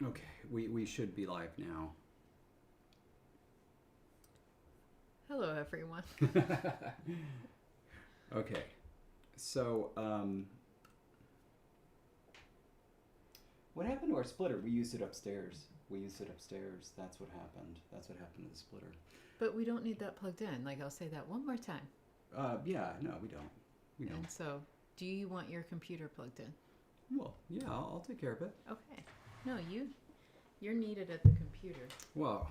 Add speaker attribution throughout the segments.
Speaker 1: Okay, we should be live now.
Speaker 2: Hello, everyone.
Speaker 1: Okay, so what happened to our splitter? We used it upstairs. We used it upstairs. That's what happened. That's what happened to the splitter.
Speaker 2: But we don't need that plugged in. Like, I'll say that one more time.
Speaker 1: Yeah, no, we don't. We don't.
Speaker 2: And so, do you want your computer plugged in?
Speaker 1: Well, yeah, I'll take care of it.
Speaker 2: Okay. No, you're needed at the computer.
Speaker 1: Well,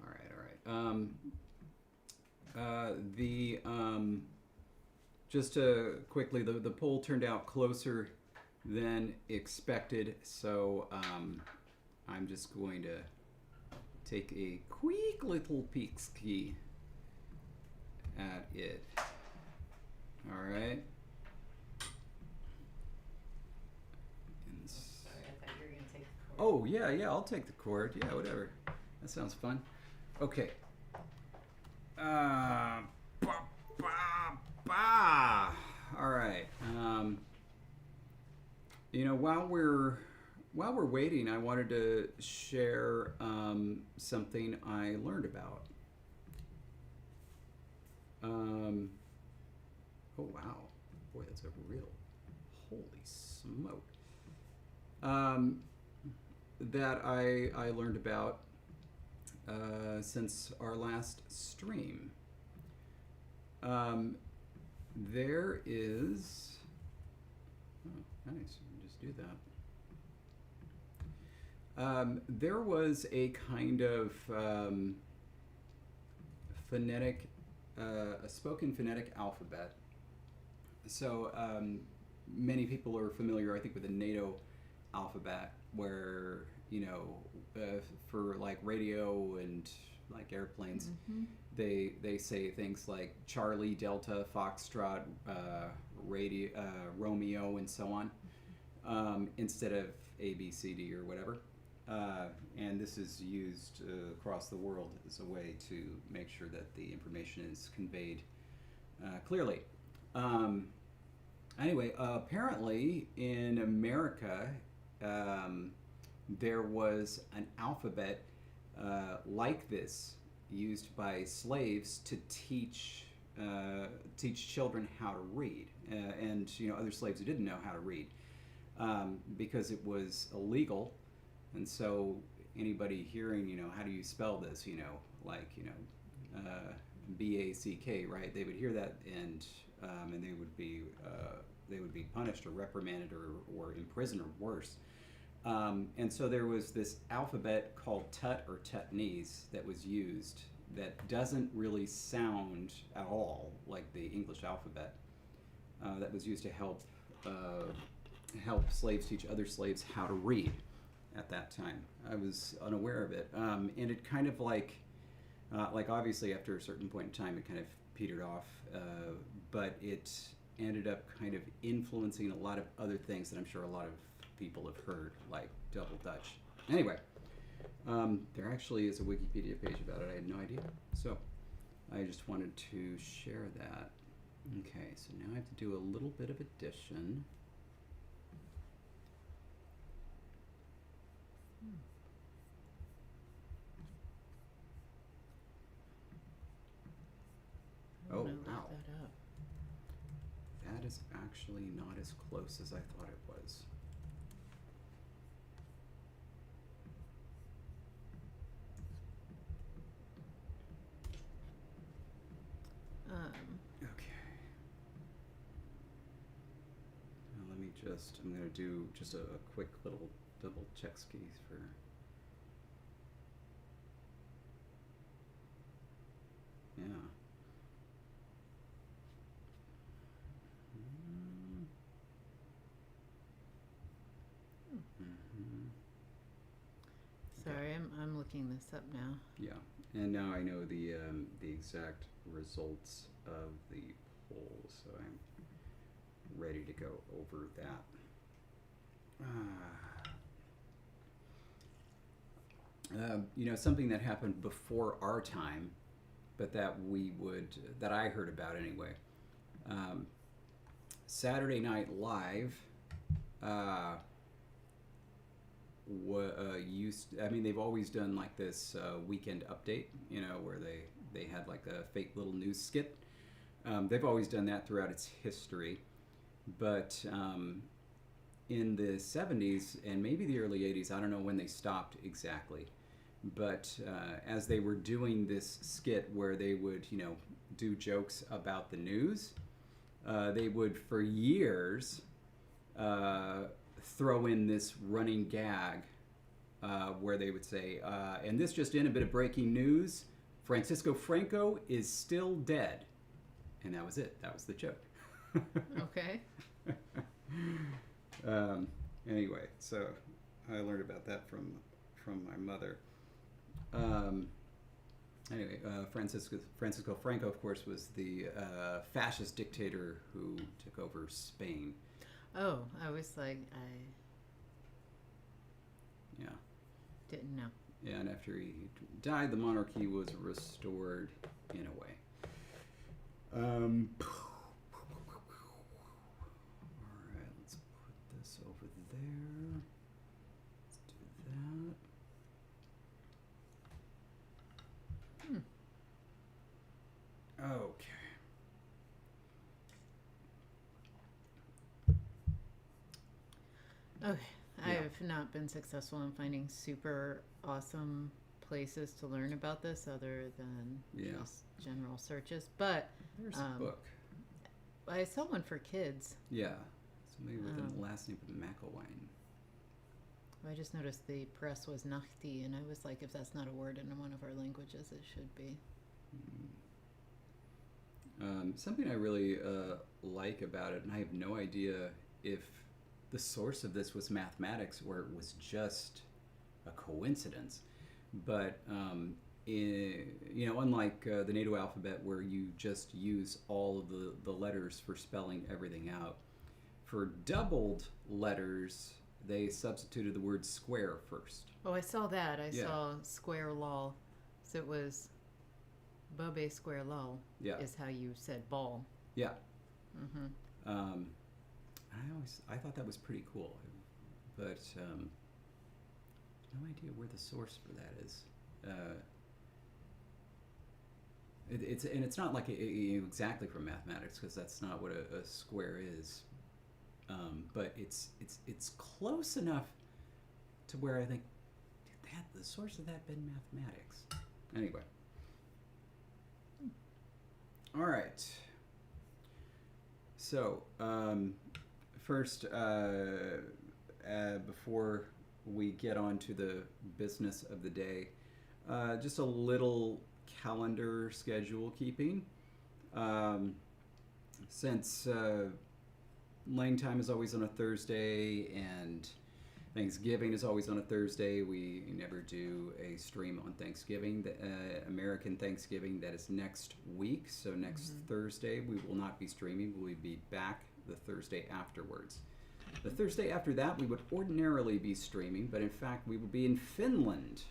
Speaker 1: all right, all right. Just quickly, the poll turned out closer than expected, so I'm just going to take a quick little peek ski at it. All right.
Speaker 2: Sorry, I thought you were going to take the cord.
Speaker 1: Oh yeah, I'll take the cord. Yeah, whatever. That sounds fun. Okay. Ba, ba, ba. All right. While we're waiting, I wanted to share something I learned about. Oh wow, boy, that's a real holy smoke. That I learned about since our last stream. There is. Oh, nice. You can just do that. There was a kind of phonetic, a spoken phonetic alphabet. So many people are familiar, I think, with the NATO alphabet, where for like radio and like airplanes, they say things like Charlie, Delta, Foxtrot, Romeo, and so on, instead of A, B, C, D, or whatever. And this is used across the world as a way to make sure that the information is conveyed clearly. Anyway, apparently in America, there was an alphabet like this used by slaves to teach children how to read, and other slaves who didn't know how to read, because it was illegal, and so anybody hearing how do you spell this, like BACK, right? They would hear that, and they would be punished or reprimanded or imprisoned or worse. And so there was this alphabet called Tut or Tutnese that was used that doesn't really sound at all like the English alphabet. That was used to help slaves teach other slaves how to read at that time. I was unaware of it, and it kind of like obviously after a certain point in time it kind of petered off, but it ended up kind of influencing a lot of other things that I'm sure a lot of people have heard, like double Dutch. Anyway, there actually is a Wikipedia page about it. I had no idea. So I just wanted to share that. Okay, so now I have to do a little bit of addition. Oh, wow.
Speaker 2: That up.
Speaker 1: That is actually not as close as I thought it was. Okay. Now let me I'm going to do just a quick little double check skis for. Yeah.
Speaker 2: Sorry, I'm looking this up now.
Speaker 1: Yeah, and now I know the exact results of the poll, so I'm ready to go over that. Something that happened before our time, but that I heard about anyway. Saturday Night Live I mean, they've always done like this weekend update, where they had like a fake little news skit. They've always done that throughout its history, but in the 70s and maybe the early 80s, I don't know when they stopped exactly, but as they were doing this skit where they would, do jokes about the news, they would for years throw in this running gag where they would say, and this just in, a bit of breaking news, Francisco Franco is still dead. And that was it. That was the joke.
Speaker 2: Okay.
Speaker 1: Anyway, so I learned about that from my mother. Anyway, Francisco Franco, of course, was the fascist dictator who took over Spain.
Speaker 2: Oh, I was like,
Speaker 1: Yeah.
Speaker 2: didn't know.
Speaker 1: Yeah, and after he died, the monarchy was restored in a way. All right, let's put this over there. Let's do that. Okay.
Speaker 2: Okay. I
Speaker 1: Yeah.
Speaker 2: have not been successful in finding super awesome places to learn about this other than
Speaker 1: Yeah.
Speaker 2: just general searches. But
Speaker 1: There's a book.
Speaker 2: I saw one for kids.
Speaker 1: Yeah. Somebody with the last name of McElwain.
Speaker 2: I just noticed the press was Nachti, and I was like, if that's not a word in one of our languages, it should be.
Speaker 1: Something I really like about it, and I have no idea if the source of this was mathematics or it was just a coincidence, but unlike the NATO alphabet where you just use all of the letters for spelling everything out, for doubled letters they substituted the word square first.
Speaker 2: Oh, I saw that. I
Speaker 1: Yeah.
Speaker 2: saw square lol. So it was Bubbe square lol
Speaker 1: Yeah.
Speaker 2: is how you said ball.
Speaker 1: Yeah.
Speaker 2: Mm-hmm.
Speaker 1: I thought that was pretty cool, but no idea where the source for that is. It's not like exactly from mathematics, because that's not what a square is. But it's close enough to where I think had the source of that been mathematics. Anyway. All right. So first, before we get on to the business of the day, just a little calendar schedule keeping. Since LangTime is always on a Thursday and Thanksgiving is always on a Thursday, we never do a stream on Thanksgiving. The American Thanksgiving, that is next week. So next Thursday we will not be streaming. We will be back the Thursday afterwards. The Thursday after that we would ordinarily be streaming, but in fact we will be in Finland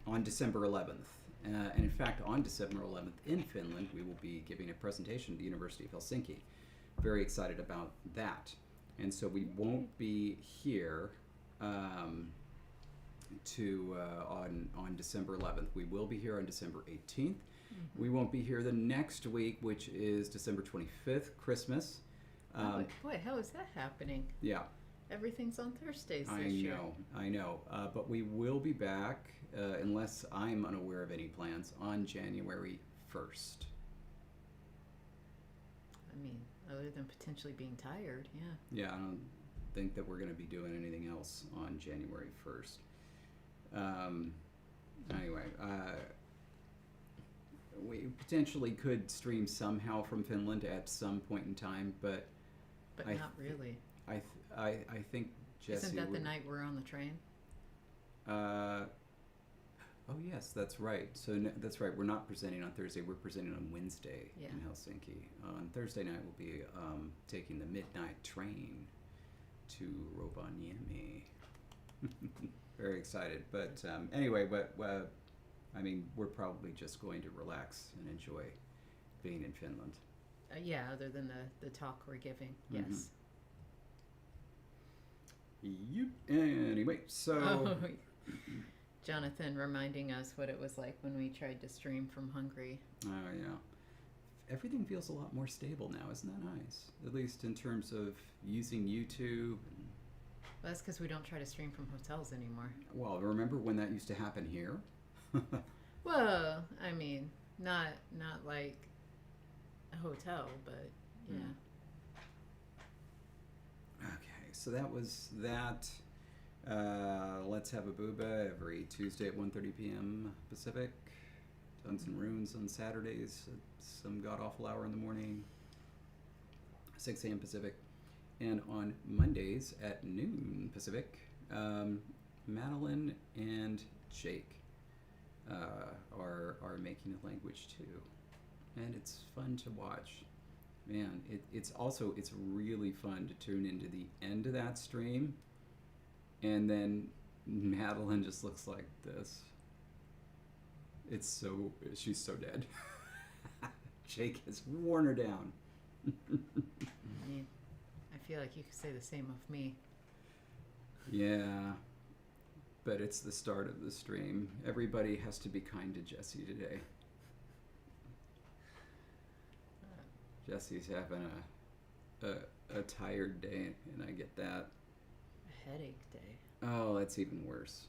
Speaker 1: on December 11th. And in fact, on December 11th in Finland, we will be giving a presentation at the University of Helsinki. Very excited about that. And so we won't be here on December 11th. We will be here on December 18th. We won't be here the next week, which is December 25th, Christmas.
Speaker 2: Boy, how is that happening?
Speaker 1: Yeah.
Speaker 2: Everything's on Thursdays this year.
Speaker 1: I know. But we will be back, unless I'm unaware of any plans, on January 1st.
Speaker 2: I mean, other than potentially being tired, yeah.
Speaker 1: Yeah, I don't think that we're going to be doing anything else on January 1st. Anyway, we potentially could stream somehow from Finland at some point in time, but
Speaker 2: not really.
Speaker 1: I think Jesse
Speaker 2: Isn't that the night we're on the train?
Speaker 1: Oh yes, that's right. So that's right. We're not presenting on Thursday. We're presenting on Wednesday in Helsinki. On Thursday night, we'll be taking the midnight train to Rovaniemi. Very excited. But anyway, I mean, we're probably just going to relax and enjoy being in Finland.
Speaker 2: Yeah, other than the talk we're giving, yes.
Speaker 1: Yep. Anyway, so
Speaker 2: Oh, Jonathan reminding us what it was like when we tried to stream from Hungary.
Speaker 1: oh yeah, everything feels a lot more stable now. Isn't that nice? At least in terms of using YouTube.
Speaker 2: Well, that's because we don't try to stream from hotels anymore.
Speaker 1: Well, remember when that used to happen here?
Speaker 2: Well, I mean, not like a hotel, but yeah.
Speaker 1: Okay, so that was that. Let's have a booba every Tuesday at 1:30 p.m. Pacific. Duns and Runes on Saturdays at some god awful hour in the morning, 6 a.m. Pacific, and on Mondays at noon Pacific. Madeline and Jake are making a language too, and it's fun to watch. Man, it's really fun to tune into the end of that stream, and then Madeline just looks like this. She's so dead. Jake has worn her down.
Speaker 2: I feel like you could say the same of me.
Speaker 1: Yeah, but it's the start of the stream. Everybody has to be kind to Jesse today. Jesse's having a tired day, and I get that.
Speaker 2: A headache day.
Speaker 1: Oh, that's even worse.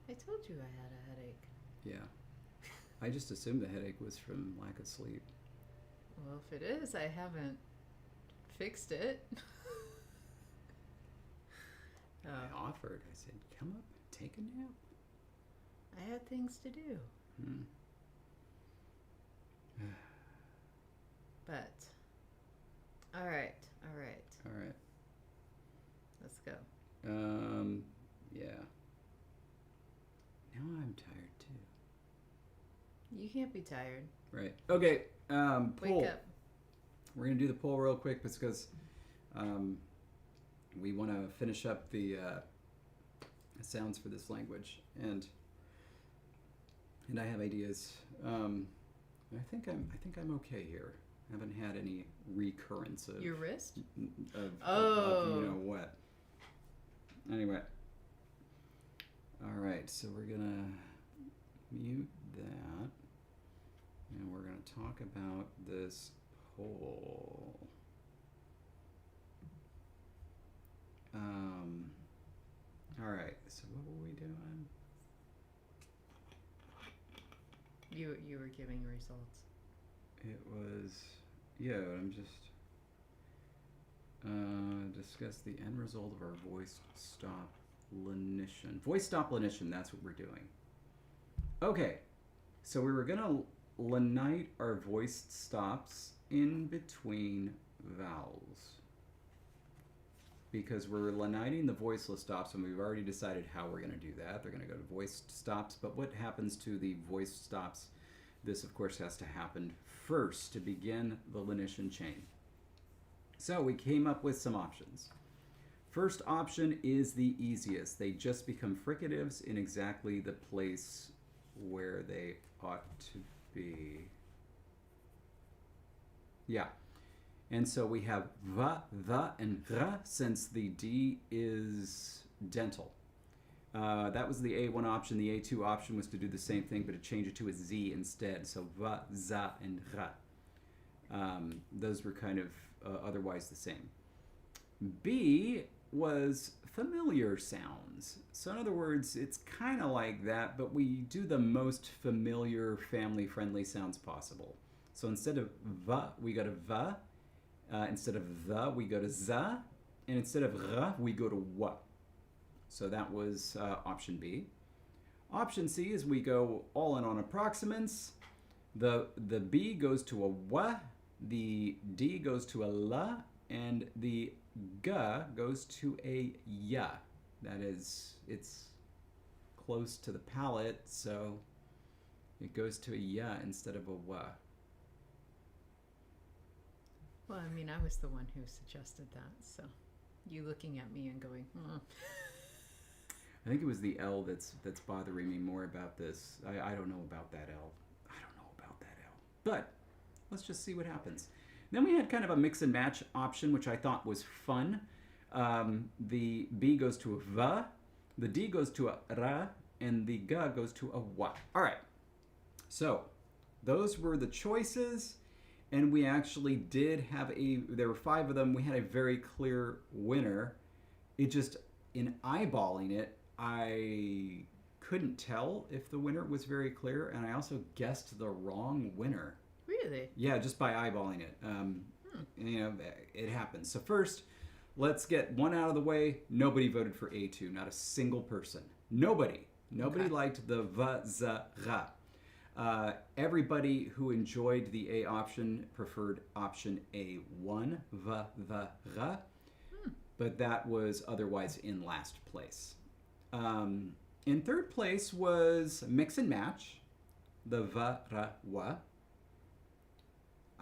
Speaker 2: I told you I had a headache.
Speaker 1: Yeah. I just assumed the headache was from lack of sleep.
Speaker 2: Well, if it is, I haven't fixed it.
Speaker 1: I offered. I said, come up, take a nap.
Speaker 2: I had things to do. But, all right.
Speaker 1: All right.
Speaker 2: Let's go.
Speaker 1: Yeah. Now I'm tired too.
Speaker 2: You can't be tired.
Speaker 1: Right. Okay. Poll.
Speaker 2: Wake up.
Speaker 1: We're gonna do the poll real quick because we want to finish up the sounds for this language, and I have ideas. I think I'm okay here. I haven't had any recurrence of
Speaker 2: Your wrist?
Speaker 1: of you know what. Anyway. All right, so we're gonna mute that, and we're gonna talk about this poll. All right, so what were we doing?
Speaker 2: You were giving results.
Speaker 1: It was, yeah, I'm just discuss the end result of our voice stop lenition. Voice stop lenition, that's what we're doing. Okay, so we were gonna lenite our voice stops in between vowels, because we're leniting the voiceless stops, and we've already decided how we're going to do that. They're going to go to voice stops, but what happens to the voice stops? This, of course, has to happen first to begin the lenition chain. So we came up with some options. First option is the easiest. They just become fricatives in exactly the place where they ought to be. Yeah. And so we have va, the, and r, since the D is dental. That was the A1 option. The A2 option was to do the same thing, but to change it to a Z instead. So va, za, and ra. Those were kind of otherwise the same. B was familiar sounds. So in other words, it's kind of like that, but we do the most familiar, family-friendly sounds possible. So instead of va, we go to va. Instead of the, we go to za, and instead of r, we go to wa. So that was option B. Option C is we go all in on approximants. The B goes to a wa, the D goes to a la, and the g goes to a ya. That is, it's close to the palate, so it goes to a ya instead of a wa.
Speaker 2: Well, I mean, I was the one who suggested that, so you looking at me and going,
Speaker 1: I think it was the L that's bothering me more about this. I don't know about that L. But let's just see what happens. Then we had kind of a mix and match option, which I thought was fun. The B goes to a V, the D goes to a R, and the G goes to a W. All right. So those were the choices, and we actually did have there were 5 of them. We had a very clear winner. It just, in eyeballing it, I couldn't tell if the winner was very clear, and I also guessed the wrong winner.
Speaker 2: Really?
Speaker 1: Yeah, just by eyeballing it. You know, it happens. So first, let's get one out of the way. Nobody voted for A2, not a single person. Nobody liked the V, Z, R. Everybody who enjoyed the A option preferred option A1, V, R. But that was otherwise in last place. In third place was mix and match, the V, R, W.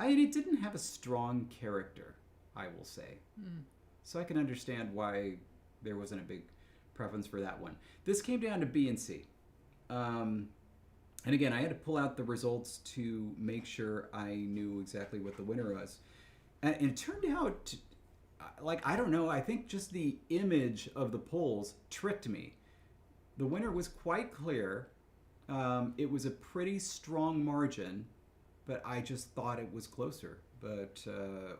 Speaker 1: It didn't have a strong character, I will say. So I can understand why there wasn't a big preference for that one. This came down to B and C. And again, I had to pull out the results to make sure I knew exactly what the winner was. And it turned out, I don't know, I think just the image of the polls tricked me. The winner was quite clear. It was a pretty strong margin, but I just thought it was closer.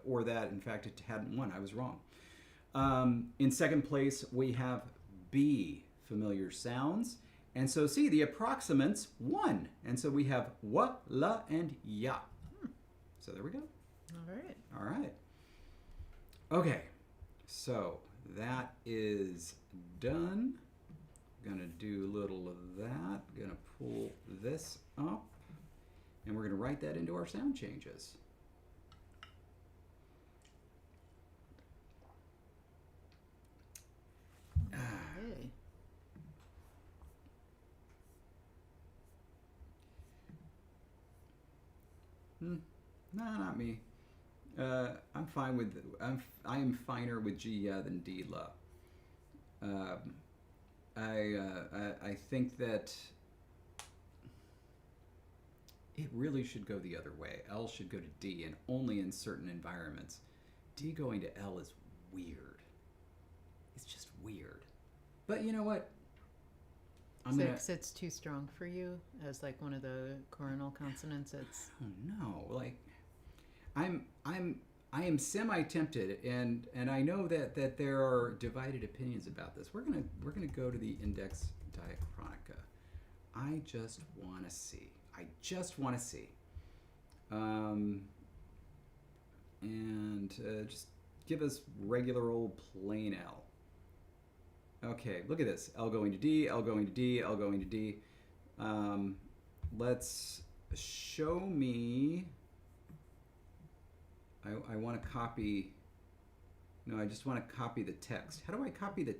Speaker 1: Or that, in fact, it hadn't won. I was wrong. In second place, we have B, familiar sounds. And so, see, the approximants won. And so we have wa, la, and ya. So there we go.
Speaker 2: All right.
Speaker 1: All right. Okay. So that is done. Gonna do a little of that. Gonna pull this up. And we're gonna write that into our sound changes.
Speaker 2: Okay.
Speaker 1: No, not me. I'm fine with. I am finer with G than D la. I think that it really should go the other way. L should go to D, and only in certain environments. D going to L is weird. It's just weird. But you know what?
Speaker 2: It's too strong for you as like one of the coronal consonants. It's
Speaker 1: no, like I am semi-tempted, and I know that there are divided opinions about this. We're gonna go to the index diachronica. I just want to see. And just give us regular old plain L. Okay, look at this. L going to D, L going to D, L going to D. Let's show me. I want to copy. No, I just want to copy the text. How do I copy the?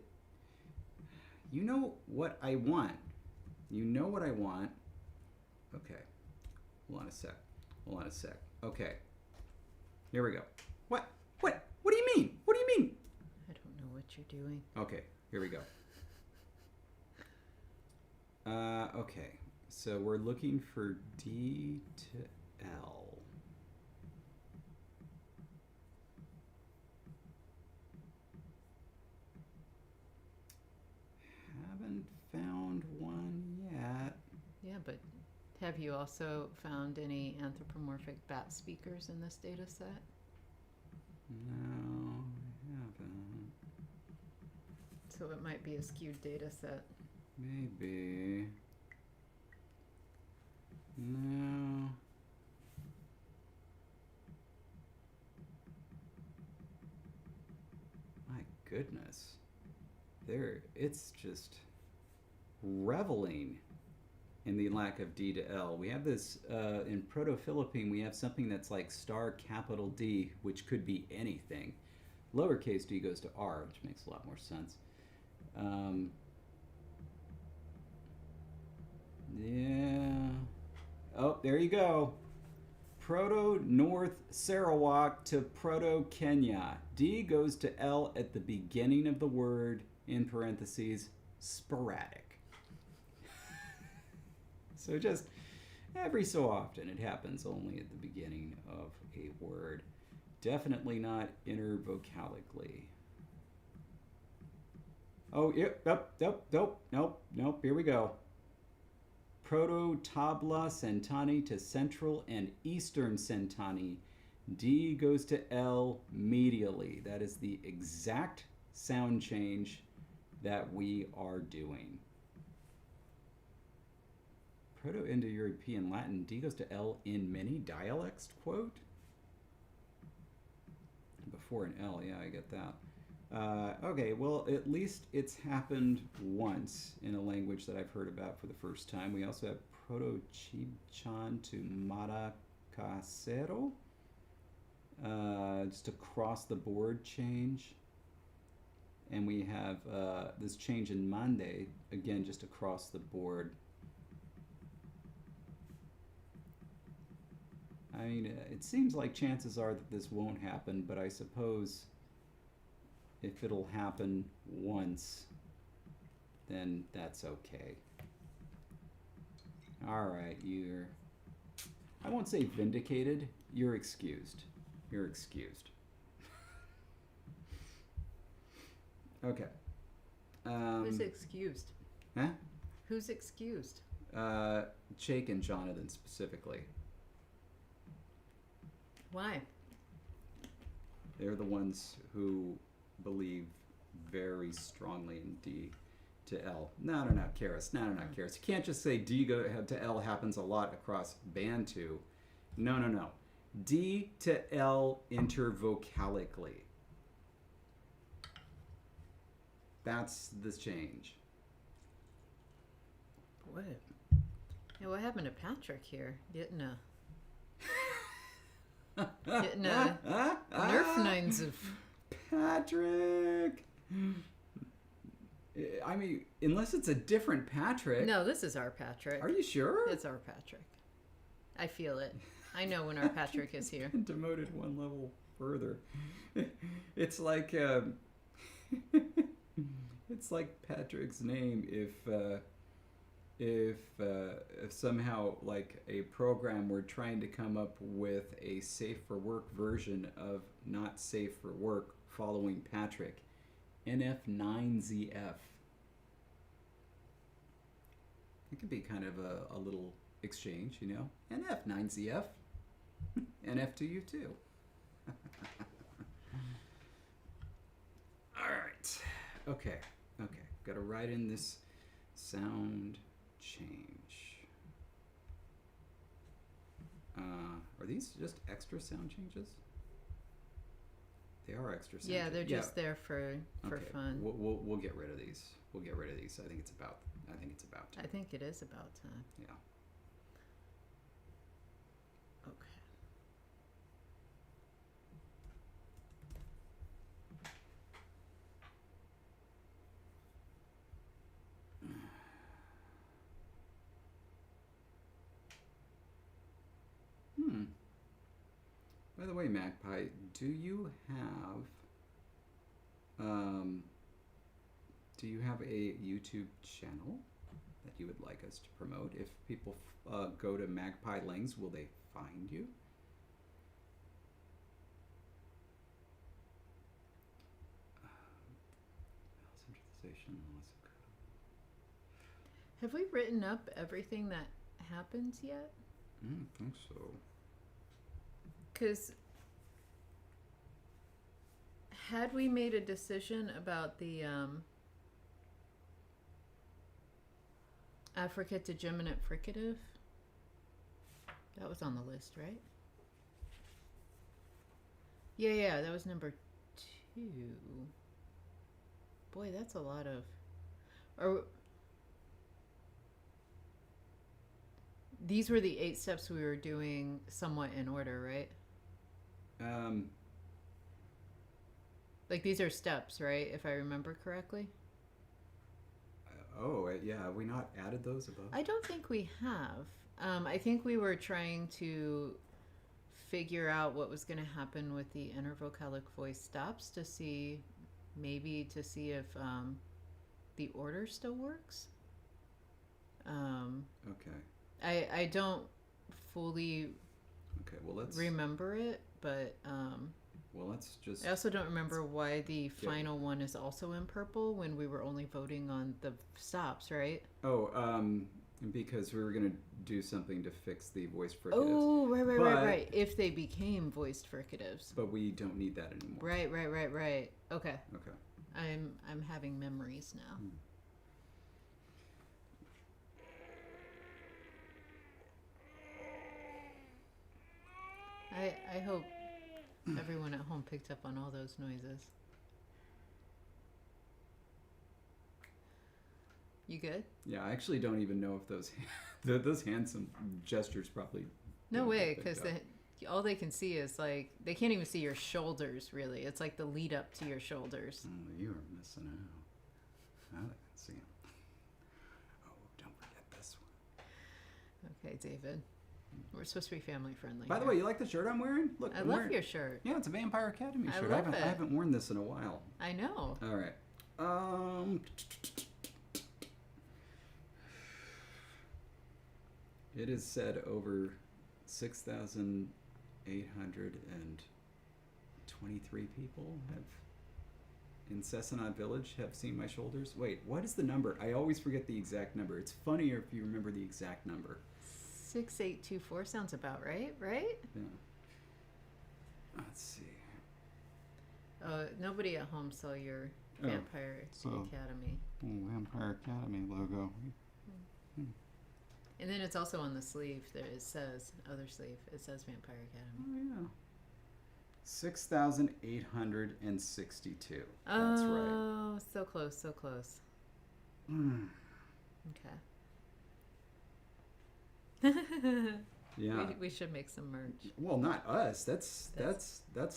Speaker 1: You know what I want. You know what I want. Okay. Hold on a sec. Okay. Here we go. What? What do you mean? What do you mean?
Speaker 2: I don't know what you're doing.
Speaker 1: Okay. Here we go. Okay. So we're looking for D to L. Haven't found one yet.
Speaker 2: Yeah, but have you also found any anthropomorphic bat speakers in this data set?
Speaker 1: No, I haven't.
Speaker 2: So it might be a skewed data set.
Speaker 1: Maybe. No. My goodness. It's just reveling in the lack of D to L. We have this, in Proto-Philippine, we have something that's like star capital D, which could be anything. Lowercase d goes to R, which makes a lot more sense. Yeah. Oh, there you go. Proto-North Sarawak to Proto-Kenya. D goes to L at the beginning of the word, in parentheses, sporadic. So just every so often it happens only at the beginning of a word. Definitely not intervocalically. Oh, yep, nope. Here we go. Proto-Tabla Centani to Central and Eastern Centani. D goes to L medially. That is the exact sound change that we are doing. Proto-Indo-European Latin, D goes to L in many dialects, quote? Before an L, yeah, I get that. Okay, well, at least it's happened once in a language that I've heard about for the first time. We also have Proto-Chibchan to Maracasero. Just across the board change. And we have this change in Mande, again, just across the board. I mean, it seems like chances are that this won't happen, but I suppose if it'll happen once, then that's okay. All right, I won't say vindicated, you're excused. You're excused. Okay.
Speaker 2: Who's excused?
Speaker 1: Huh?
Speaker 2: Who's excused?
Speaker 1: Jake and Jonathan specifically.
Speaker 2: Why?
Speaker 1: They're the ones who believe very strongly in D to L. No, Karis. No, Karis. You can't just say D to L happens a lot across Bantu. No. D to L intervocalically. That's the change.
Speaker 2: Boy. Hey, what happened to Patrick here? Getting a Nerf nines of
Speaker 1: Patrick. I mean, unless it's a different Patrick.
Speaker 2: No, this is our Patrick.
Speaker 1: Are you sure?
Speaker 2: It's our Patrick. I feel it. I know when our Patrick is here.
Speaker 1: Demoted one level further. It's like it's like Patrick's name if somehow like a program were trying to come up with a safe for work version of not safe for work following Patrick. NF9ZF. It could be kind of a little exchange, you know? NF9ZF. NF to you too. All right. Okay. Got to write in this sound change. Are these just extra sound changes? They are extra sound.
Speaker 2: Yeah, they're just there for
Speaker 1: okay.
Speaker 2: fun.
Speaker 1: We'll get rid of these. I think it's about time.
Speaker 2: I think it is about time.
Speaker 1: Yeah.
Speaker 2: Okay.
Speaker 1: By the way, Magpie, do you have a YouTube channel that you would like us to promote? If people go to Magpie Langs, will they find you?
Speaker 2: Have we written up everything that happens yet?
Speaker 1: I don't think so.
Speaker 2: Because had we made a decision about the affricate to geminate fricative, that was on the list, right? Yeah, that was number 2. Boy, that's a lot of... These were the 8 steps we were doing somewhat in order, right? Like these are steps, right? If I remember correctly.
Speaker 1: Yeah. Have we not added those above?
Speaker 2: I don't think we have. I think we were trying to figure out what was going to happen with the intervocalic voice stops to see if the order still works.
Speaker 1: Okay.
Speaker 2: I don't fully
Speaker 1: well, let's
Speaker 2: remember it, but
Speaker 1: Well, let's just...
Speaker 2: I also don't remember why the final one is also in purple when we were only voting on the stops, right?
Speaker 1: Oh, because we were going to do something to fix the voice fricatives.
Speaker 2: Oh, right. If they became voiced fricatives.
Speaker 1: But we don't need that anymore.
Speaker 2: Right. Okay.
Speaker 1: Okay.
Speaker 2: I'm having memories now. I hope everyone at home picked up on all those noises. You good?
Speaker 1: Yeah, I actually don't even know if those handsome gestures probably...
Speaker 2: No way, because all they can see is like, they can't even see your shoulders, really. It's like the lead up to your shoulders.
Speaker 1: Oh, you are missing out. Now they can see them. Oh, don't forget this one.
Speaker 2: Okay, David. We're supposed to be family friendly.
Speaker 1: By the way, you like the shirt I'm wearing? Look,
Speaker 2: I love your shirt.
Speaker 1: Yeah, it's a Vampire Academy shirt.
Speaker 2: I
Speaker 1: haven't worn this in a while.
Speaker 2: I know.
Speaker 1: All right. It is said over 6,823 people in Cessanod Village have seen my shoulders. Wait, what is the number? I always forget the exact number. It's funnier if you remember the exact number.
Speaker 2: 6824 sounds about right?
Speaker 1: Yeah. Let's see.
Speaker 2: Nobody at home saw your Vampire Academy.
Speaker 1: Vampire Academy logo.
Speaker 2: And then it's also on the sleeve. There it says, other sleeve, it says Vampire Academy.
Speaker 1: Oh, yeah. 6,862. That's right.
Speaker 2: Oh, so close. Okay.
Speaker 1: Yeah.
Speaker 2: We should make some merch.
Speaker 1: Well, not us. That's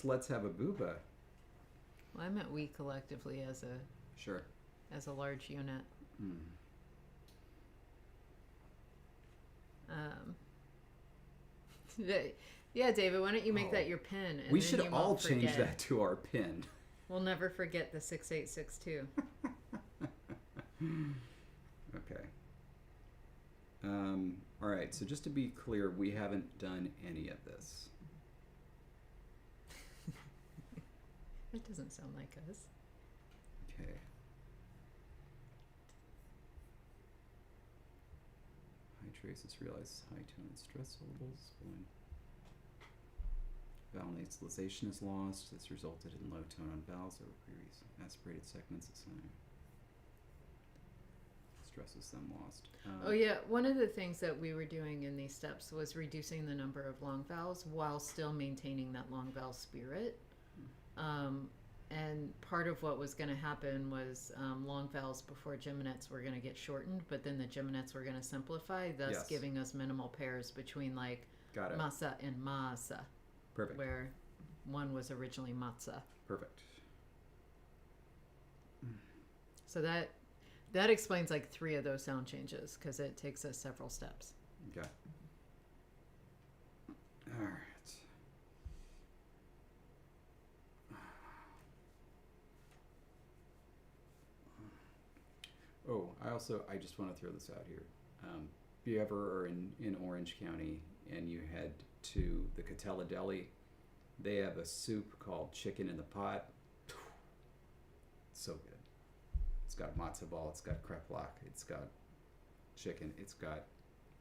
Speaker 1: Let's Have a Booba.
Speaker 2: Well, I meant we collectively as a large unit. Yeah, David, why don't you make that your pin? And
Speaker 1: we
Speaker 2: then
Speaker 1: should
Speaker 2: you
Speaker 1: all
Speaker 2: won't
Speaker 1: change
Speaker 2: forget.
Speaker 1: that to our pin.
Speaker 2: We'll never forget the 6862.
Speaker 1: Okay. All right, so just to be clear, we haven't done any of this.
Speaker 2: That doesn't sound like us.
Speaker 1: Okay. High traces realize high tone and stress syllables. When vowel nasalization is lost, this resulted in low tone on vowels over previous aspirated segments of sound. Stresses then lost.
Speaker 2: Oh yeah, one of the things that we were doing in these steps was reducing the number of long vowels while still maintaining that long vowel spirit. And part of what was going to happen was long vowels before geminets were going to get shortened, but then the geminets were going to simplify, thus giving us minimal pairs between like masa and masa.
Speaker 1: Perfect.
Speaker 2: Where one was originally matza.
Speaker 1: Perfect.
Speaker 2: So that explains like 3 of those sound changes because it takes us several steps.
Speaker 1: Okay. All right. Oh, I just want to throw this out here. If you ever are in Orange County and you head to the Catella Deli, they have a soup called chicken in the pot. So good. It's got matzo ball, it's got kreplach, it's got chicken, it's got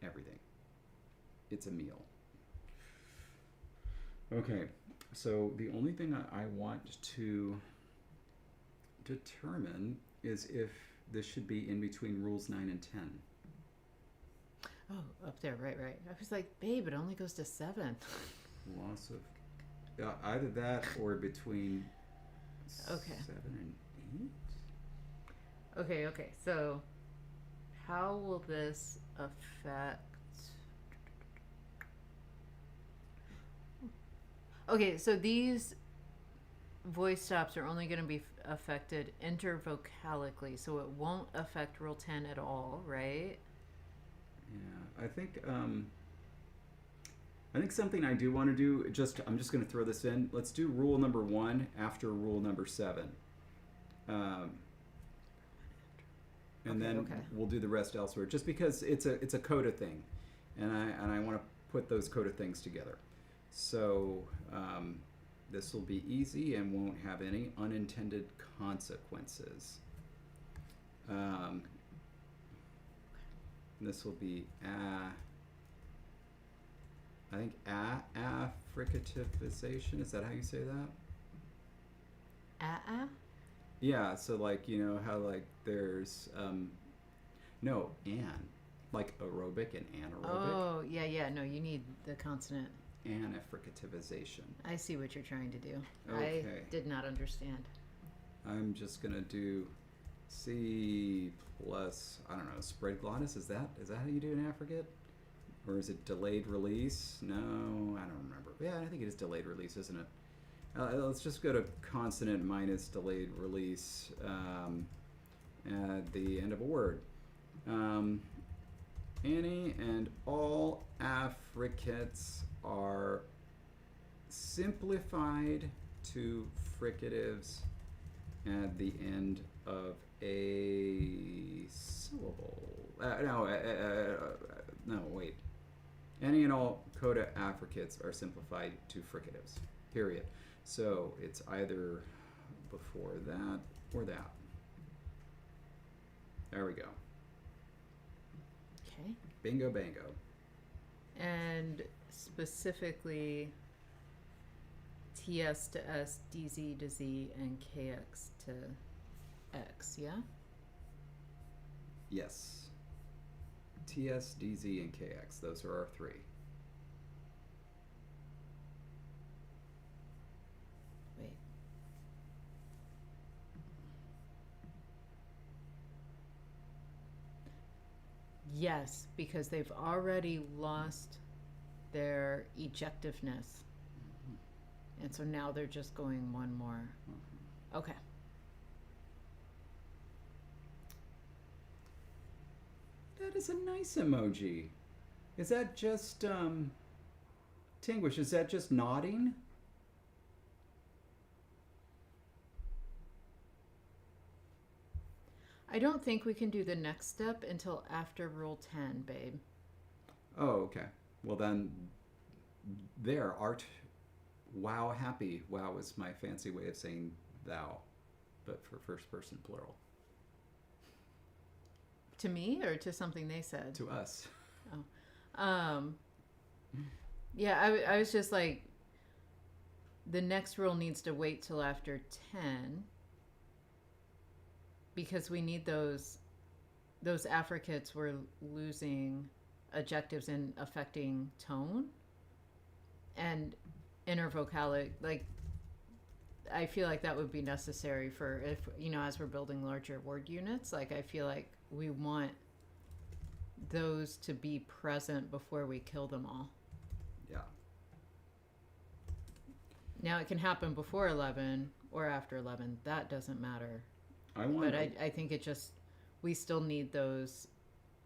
Speaker 1: everything. It's a meal. Okay, so the only thing I want to determine is if this should be in between rules 9 and 10.
Speaker 2: Oh, up there, right. I was like, babe, it only goes to 7.
Speaker 1: Loss of either that or between 7 and 8.
Speaker 2: Okay. So, how will this affect? Okay, so these voice stops are only going to be affected intervocalically, so it won't affect Rule 10 at all, right?
Speaker 1: Yeah, I think something I do want to do, I'm just going to throw this in. Let's do rule number 1 after rule number 7. And then we'll do the rest elsewhere, just because it's a coda thing, and I want to put those coda things together. So This will be easy and won't have any unintended consequences. This will be I think affricativization. Is that how you say that? Yeah, so like, you know how like there's no, like aerobic and anaerobic.
Speaker 2: Oh, yeah. No, you need the consonant.
Speaker 1: Affricativization.
Speaker 2: I see what you're trying to do.
Speaker 1: Okay.
Speaker 2: I did not understand.
Speaker 1: I'm just gonna do C plus, I don't know, spread glottis. Is that how you do an affricate? Or is it delayed release? No, I don't remember. Yeah, I think it is delayed release, isn't it? Let's just go to consonant minus delayed release at the end of a word. Any and all affricates are simplified to fricatives at the end of a syllable. No, wait. Any and all coda affricates are simplified to fricatives. Period. So it's either before that or that. There we go.
Speaker 2: Okay.
Speaker 1: Bingo, bango.
Speaker 2: And specifically TS to S, DZ to Z, and KX to X, yeah?
Speaker 1: Yes. TS, DZ, and KX. Those are our three.
Speaker 2: Wait. Yes, because they've already lost their ejectiveness. And so now they're just going one more. Okay.
Speaker 1: That is a nice emoji. Is that just, Tinguish, is that just nodding?
Speaker 2: I don't think we can do the next step until after Rule 10, babe.
Speaker 1: Oh, okay. Well then, there, art, wow, happy. Wow is my fancy way of saying thou, but for first person plural.
Speaker 2: To me or to something they said?
Speaker 1: To us.
Speaker 2: Oh. Yeah, I was just like, the next rule needs to wait till after 10 because we need those affricates were losing adjectives and affecting tone and intervocalic. Like, I feel like that would be necessary for if, you know, as we're building larger word units, like I feel like we want those to be present before we kill them all.
Speaker 1: Yeah.
Speaker 2: Now it can happen before 11 or after 11. That doesn't matter.
Speaker 1: But
Speaker 2: I think it just, we still need those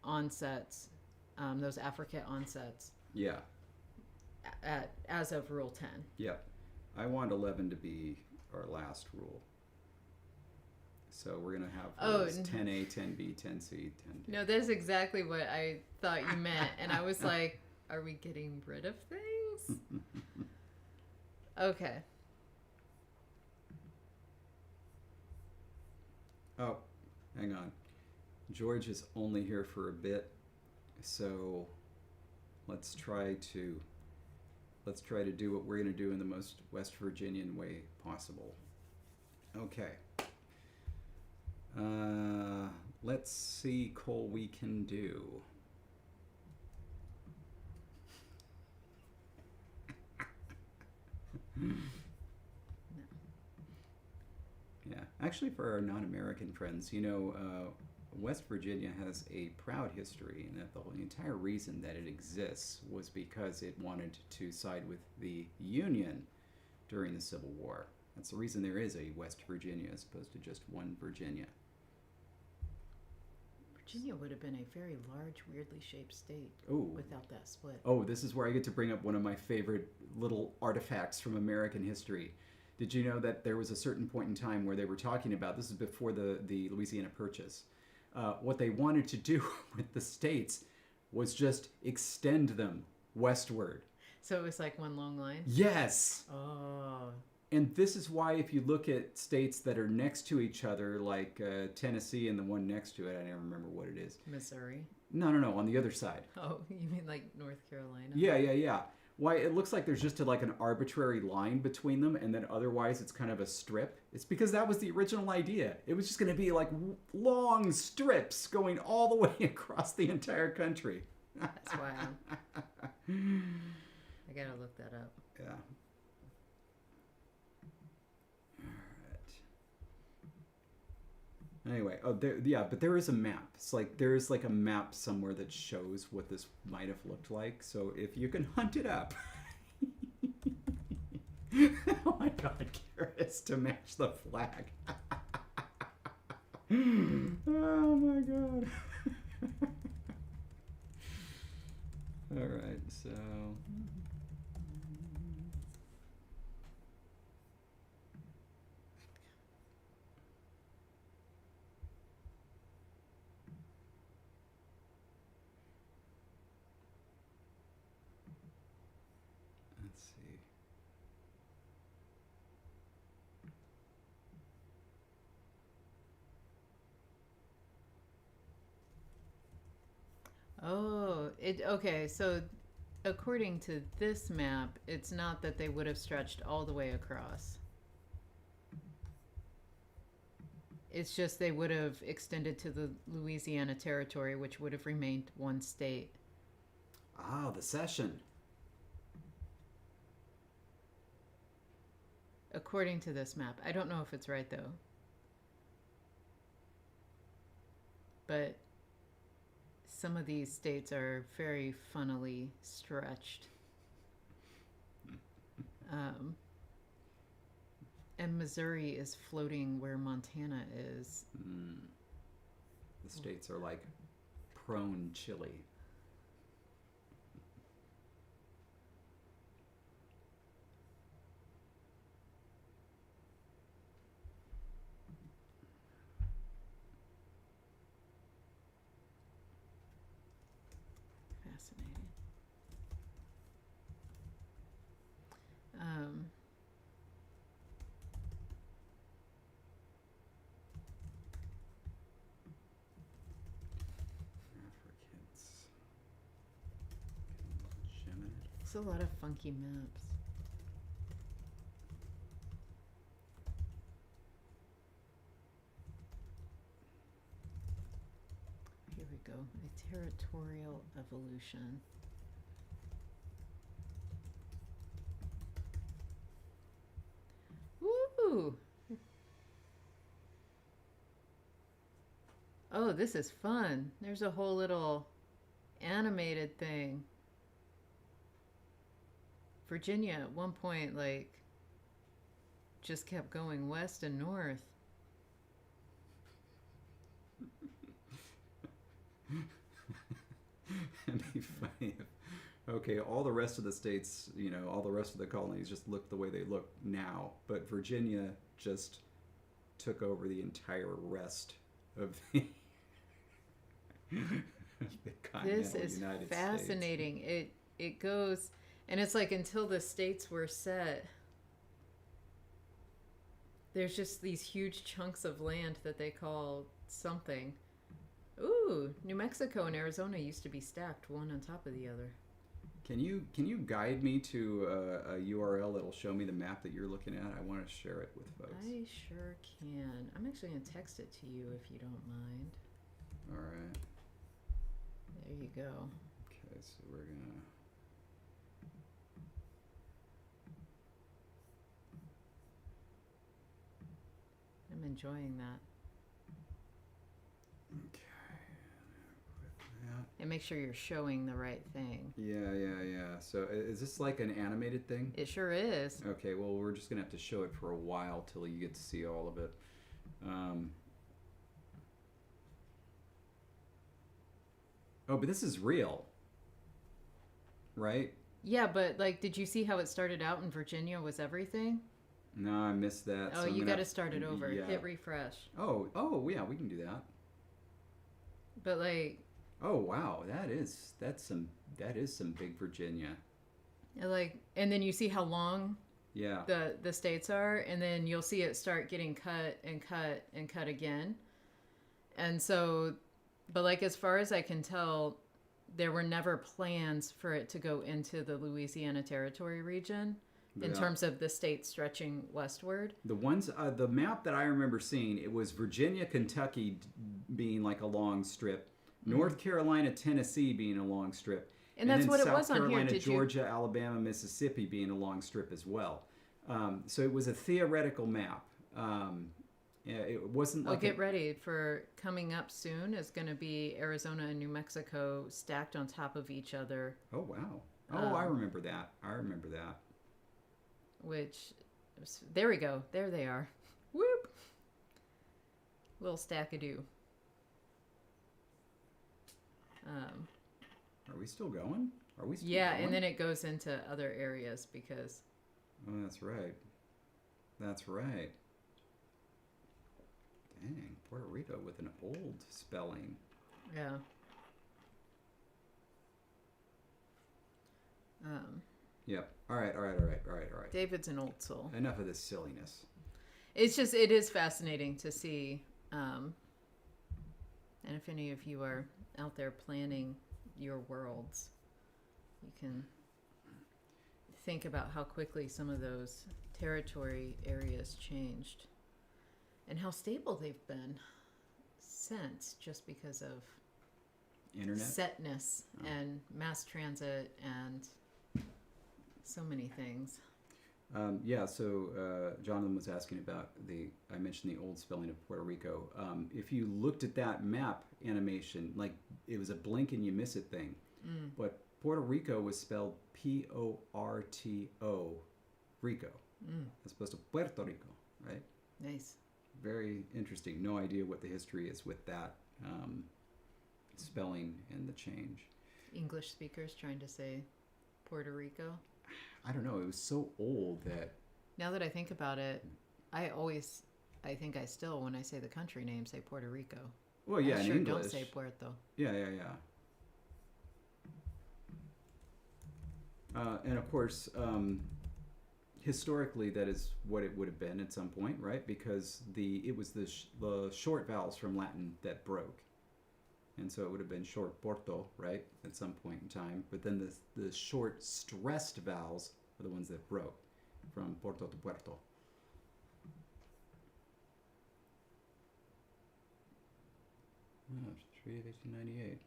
Speaker 2: onsets, those affricate onsets.
Speaker 1: Yeah.
Speaker 2: As of Rule 10.
Speaker 1: Yeah. I want 11 to be our last rule. So we're going to have rules 10A, 10B, 10C, 10D.
Speaker 2: No, that's exactly what I thought you meant. And I was like, are we getting rid of things? Okay.
Speaker 1: Oh, hang on. George is only here for a bit, so let's try to do what we're going to do in the most West Virginian way possible. Okay. Let's see Cole we can do. Yeah, actually for our non-American friends, you know, West Virginia has a proud history, and that the entire reason that it exists was because it wanted to side with the Union during the Civil War. That's the reason there is a West Virginia as opposed to just one Virginia.
Speaker 2: Virginia would have been a very large, weirdly shaped state without that split.
Speaker 1: Oh, this is where I get to bring up one of my favorite little artifacts from American history. Did you know that there was a certain point in time where they were talking about, this is before the Louisiana Purchase, what they wanted to do with the states was just extend them westward.
Speaker 2: So it was like one long line?
Speaker 1: Yes!
Speaker 2: Oh.
Speaker 1: And this is why if you look at states that are next to each other, like Tennessee and the one next to it, I never remember what it is.
Speaker 2: Missouri.
Speaker 1: No, on the other side.
Speaker 2: Oh, you mean like North Carolina?
Speaker 1: Yeah. Why it looks like there's just like an arbitrary line between them, and then otherwise it's kind of a strip. It's because that was the original idea. It was just going to be like long strips going all the way across the entire country.
Speaker 2: That's wild. I gotta look that up.
Speaker 1: Yeah. Anyway, but there is a map. It's like there is like a map somewhere that shows what this might have looked like. So if you can hunt it up. Oh my God, Karis, to match the flag. Oh my God. All right, so. Let's see.
Speaker 2: Oh, okay. So, according to this map, it's not that they would have stretched all the way across. It's just they would have extended to the Louisiana Territory, which would have remained one state.
Speaker 1: Ah, the cession.
Speaker 2: According to this map. I don't know if it's right, though. But some of these states are very funnily stretched. And Missouri is floating where Montana is.
Speaker 1: The states are like prone chili.
Speaker 2: Fascinating.
Speaker 1: Africans. Geminid.
Speaker 2: It's a lot of funky maps. Here we go. A territorial evolution. Woo! Oh, this is fun. There's a whole little animated thing. Virginia at one point, like, just kept going west and north.
Speaker 1: It'd be funny if, okay, all the rest of the states, all the rest of the colonies just look the way they look now, but Virginia just took over the entire rest of the, the continental
Speaker 2: This is
Speaker 1: United
Speaker 2: fascinating.
Speaker 1: States.
Speaker 2: It goes, and it's like until the states were set, there's just these huge chunks of land that they call something. Ooh, New Mexico and Arizona used to be stacked one on top of the other.
Speaker 1: Can you guide me to a URL that'll show me the map that you're looking at? I want to share it with folks.
Speaker 2: I sure can. I'm actually going to text it to you if you don't mind.
Speaker 1: All right.
Speaker 2: There you go.
Speaker 1: Okay, so we're gonna.
Speaker 2: I'm enjoying that.
Speaker 1: Okay. That.
Speaker 2: And make sure you're showing the right thing.
Speaker 1: Yeah. So is this like an animated thing?
Speaker 2: It sure is.
Speaker 1: Okay, well, we're just going to have to show it for a while till you get to see all of it. Oh, but this is real, right?
Speaker 2: Yeah, but like, did you see how it started out in Virginia was everything?
Speaker 1: No, I missed that.
Speaker 2: Oh,
Speaker 1: so
Speaker 2: you got to start it over.
Speaker 1: Yeah.
Speaker 2: Hit refresh.
Speaker 1: Oh, yeah, we can do that.
Speaker 2: But like,
Speaker 1: oh wow, that is some big Virginia.
Speaker 2: like, and then you see how long
Speaker 1: Yeah.
Speaker 2: the states are, and then you'll see it start getting cut and cut and cut again. And so, but like as far as I can tell, there were never plans for it to go into the Louisiana Territory region in
Speaker 1: Yeah.
Speaker 2: terms of the state stretching westward.
Speaker 1: The map that I remember seeing, it was Virginia, Kentucky being like a long strip, North Carolina, Tennessee being a long strip,
Speaker 2: And that's
Speaker 1: then
Speaker 2: what it
Speaker 1: South
Speaker 2: was on here.
Speaker 1: Carolina,
Speaker 2: Did you?
Speaker 1: Georgia, Alabama, Mississippi being a long strip as well. So it was a theoretical map. Yeah, it wasn't
Speaker 2: Well,
Speaker 1: like
Speaker 2: get ready for coming up soon is going to be Arizona and New Mexico stacked on top of each other,
Speaker 1: Oh wow! Oh, I remember that. I remember that.
Speaker 2: which, there we go. There they are. Whoop! Little stack-a-doo.
Speaker 1: Are we still going? Are we still
Speaker 2: Yeah,
Speaker 1: going?
Speaker 2: and then it goes into other areas because
Speaker 1: Oh, that's right. That's right. Dang, Puerto Rico with an old spelling.
Speaker 2: yeah.
Speaker 1: Yep. All right.
Speaker 2: David's an old soul.
Speaker 1: Enough of this silliness.
Speaker 2: It is fascinating to see. And if any of you are out there planning your worlds, you can think about how quickly some of those territory areas changed and how stable they've been since, just because of
Speaker 1: Internet.
Speaker 2: setness and mass transit and so many things.
Speaker 1: So Jonathan was asking about I mentioned the old spelling of Puerto Rico. If you looked at that map animation, like it was a blink and you miss it thing. But Puerto Rico was spelled Porto, Rico, as opposed to Puerto Rico, right?
Speaker 2: Nice.
Speaker 1: Very interesting. No idea what the history is with that spelling and the change.
Speaker 2: English speakers trying to say Puerto Rico.
Speaker 1: I don't know. It was so old that.
Speaker 2: Now that I think about it, I think I still, when I say the country name, say Puerto Rico.
Speaker 1: Well, yeah,
Speaker 2: I
Speaker 1: in
Speaker 2: sure
Speaker 1: English.
Speaker 2: don't say Puerto.
Speaker 1: Yeah. And of course, historically, that is what it would have been at some point, right? Because it was the short vowels from Latin that broke, and so it would have been short Porto, right, at some point in time. But then the short stressed vowels are the ones that broke from Porto to Puerto. Oh, 3 of 1898.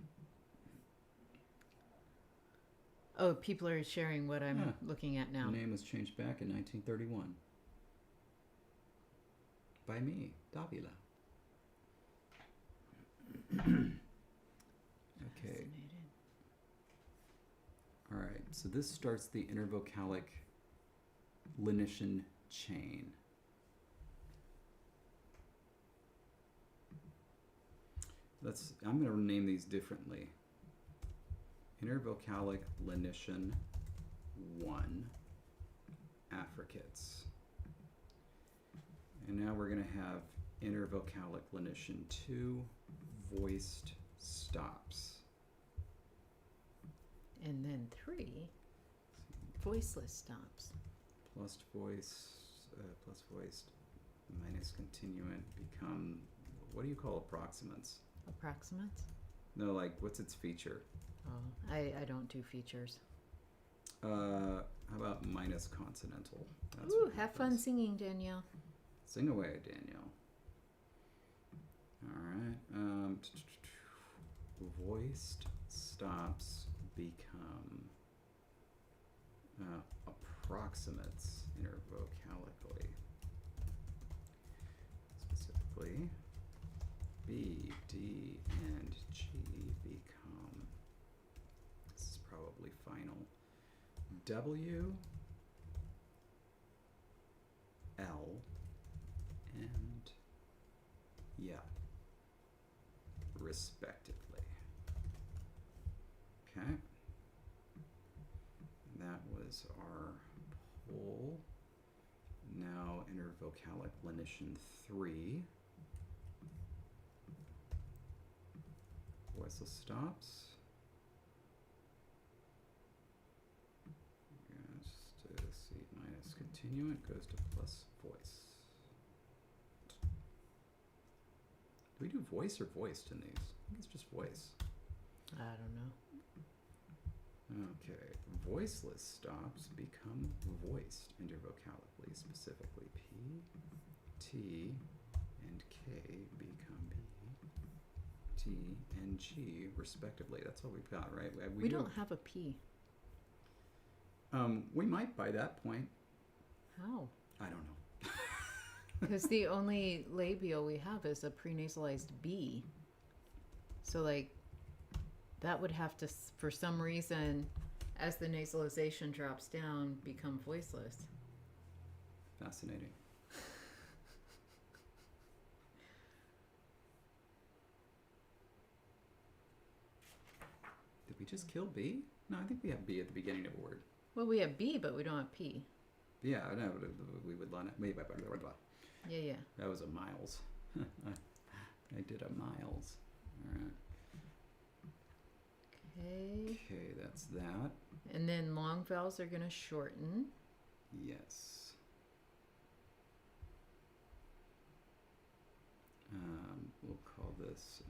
Speaker 2: Oh, people are sharing what I'm looking at now.
Speaker 1: The name was changed back in 1931 by me, Davila. Okay.
Speaker 2: Fascinating.
Speaker 1: All right. So this starts the intervocalic lenition chain. I'm going to name these differently. Intervocalic lenition 1, affricates. And now we're going to have intervocalic lenition 2, voiced stops.
Speaker 2: And then 3, voiceless stops.
Speaker 1: Plus voiced, minus continuant become, what do you call approximants?
Speaker 2: Approximate?
Speaker 1: No, like, what's its feature?
Speaker 2: Oh, I don't do features.
Speaker 1: How about minus consonantal? That's
Speaker 2: Ooh,
Speaker 1: what
Speaker 2: have
Speaker 1: it
Speaker 2: fun
Speaker 1: does.
Speaker 2: singing, Danielle.
Speaker 1: Sing away, Danielle. All right. Voiced stops become approximates intervocalically. Specifically, B, D, and G become, this is probably final, W, L, and yeah, respectively. Okay. That was our poll. Now intervocalic lenition 3. Voiceless stops. Just C minus continuant. Continuant goes to plus voice. Do we do voice or voiced in these? I think it's just voice.
Speaker 2: I don't know.
Speaker 1: Okay, voiceless stops become voiced intervocalically, specifically P, T, and K become B, T, and G, respectively. That's all we've got, right?
Speaker 2: We don't have a P.
Speaker 1: We might by that point.
Speaker 2: How?
Speaker 1: I don't know.
Speaker 2: Because the only labial we have is a prenasalized B. So, like, that would have to, for some reason, as the nasalization drops down, become voiceless.
Speaker 1: Fascinating. Did we just kill B? No, I think we have B at the beginning of a word.
Speaker 2: Well, we have B, but we don't have P.
Speaker 1: Yeah, no, we would learn it.
Speaker 2: Yeah.
Speaker 1: That was a Miles. I did a Miles. All right. Okay, that's that.
Speaker 2: And then long vowels are going to shorten.
Speaker 1: Yes. We'll call this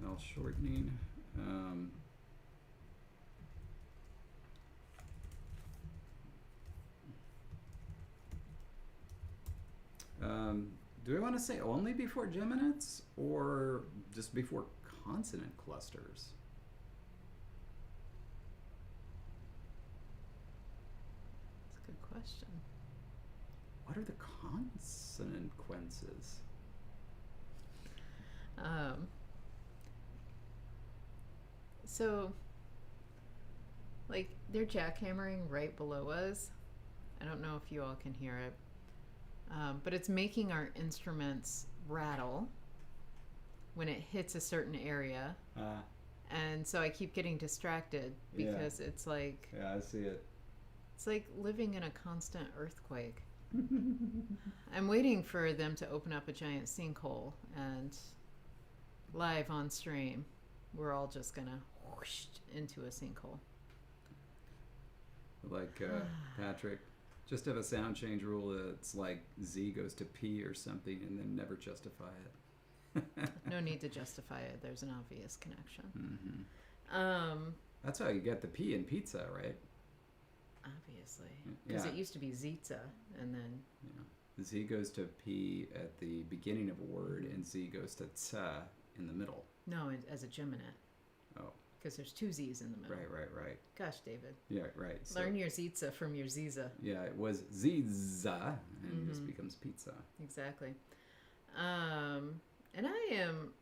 Speaker 1: vowel shortening. Do we want to say only before geminates or just before consonant clusters?
Speaker 2: That's a good question.
Speaker 1: What are the consonanquences?
Speaker 2: So, like, they're jackhammering right below us. I don't know if you all can hear it. But it's making our instruments rattle when it hits a certain area. And so I keep getting distracted because it's like...
Speaker 1: Yeah, I see it.
Speaker 2: It's like living in a constant earthquake. I'm waiting for them to open up a giant sinkhole, and live on stream, we're all just going to whoosh into a sinkhole.
Speaker 1: Like Patrick... Just have a sound change rule that's like Z goes to P or something and then never justify it.
Speaker 2: No need to justify it. There's an obvious connection.
Speaker 1: Mm-hmm. That's how you get the P in pizza, right?
Speaker 2: Obviously. Because it used to be Zitza and then...
Speaker 1: Yeah. Z goes to P at the beginning of a word and Z goes to Tsa in the middle.
Speaker 2: No, as a geminate.
Speaker 1: Oh.
Speaker 2: Because there's two Z's in the middle.
Speaker 1: Right.
Speaker 2: Gosh, David.
Speaker 1: Yeah, right.
Speaker 2: Learn your Zitza from your Ziza.
Speaker 1: Yeah, it was Ziza and this becomes pizza.
Speaker 2: Exactly. And I am...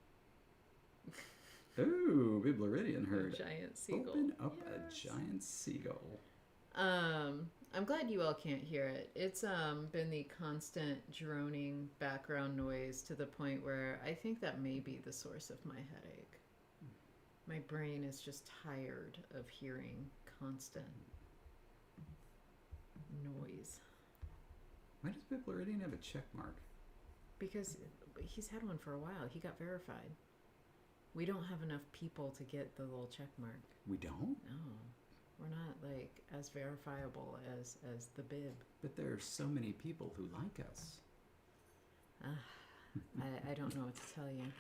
Speaker 1: Ooh, Biblaridion heard.
Speaker 2: A giant seagull.
Speaker 1: Open up a giant seagull.
Speaker 2: I'm glad you all can't hear it. It's been the constant droning background noise to the point where I think that may be the source of my headache. My brain is just tired of hearing constant noise.
Speaker 1: Why does Biblaridion have a check mark?
Speaker 2: Because he's had one for a while. He got verified. We don't have enough people to get the little check mark.
Speaker 1: We don't?
Speaker 2: No. We're not, like, as verifiable as the bib.
Speaker 1: But there are so many people who like us.
Speaker 2: I don't know what to tell you.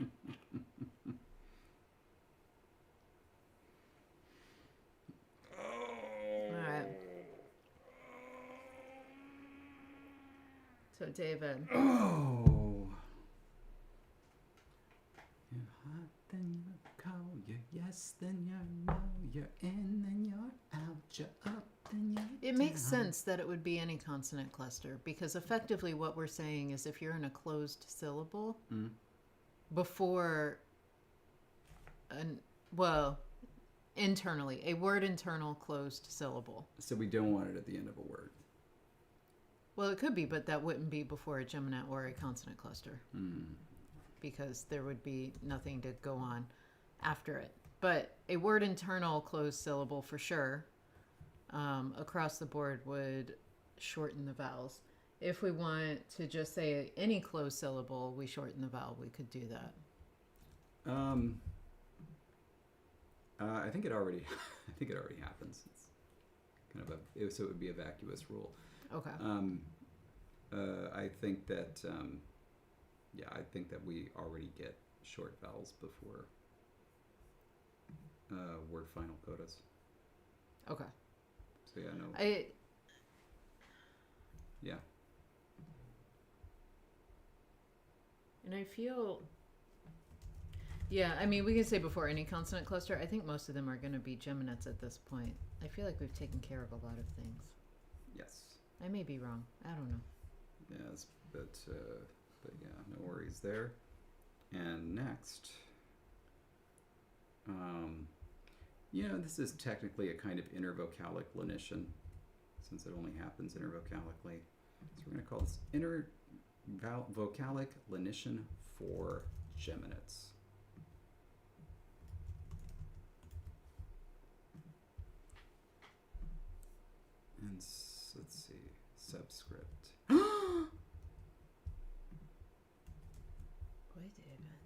Speaker 2: Alright. So, David.
Speaker 1: Oh! You're hot, then you're cold. You're yes, then you're no. You're in, then you're out. You're up, then you're
Speaker 2: It makes
Speaker 1: down.
Speaker 2: sense that it would be any consonant cluster because effectively what we're saying is if you're in a closed syllable before internally, a word internal closed syllable.
Speaker 1: So we don't want it at the end of a word.
Speaker 2: Well, it could be, but that wouldn't be before a geminate or a consonant cluster because there would be nothing to go on after it. But a word internal closed syllable for sure across the board would shorten the vowels. If we want to just say any closed syllable, we shorten the vowel, we could do that.
Speaker 1: I think it already happens. It's kind of so it would be a vacuous rule.
Speaker 2: Okay.
Speaker 1: I think that I think that we already get short vowels before word final codas.
Speaker 2: Okay.
Speaker 1: So yeah, no. Yeah.
Speaker 2: And I feel, yeah, I mean, we can say before any consonant cluster, I think most of them are going to be geminates at this point. I feel like we've taken care of a lot of things.
Speaker 1: Yes.
Speaker 2: I may be wrong. I don't know.
Speaker 1: Yes, but yeah, no worries there. And next, this is technically a kind of intervocalic lenition, since it only happens intervocalically. So we're going to call this intervocalic lenition for geminates. And let's see, subscript.
Speaker 2: Boy, David.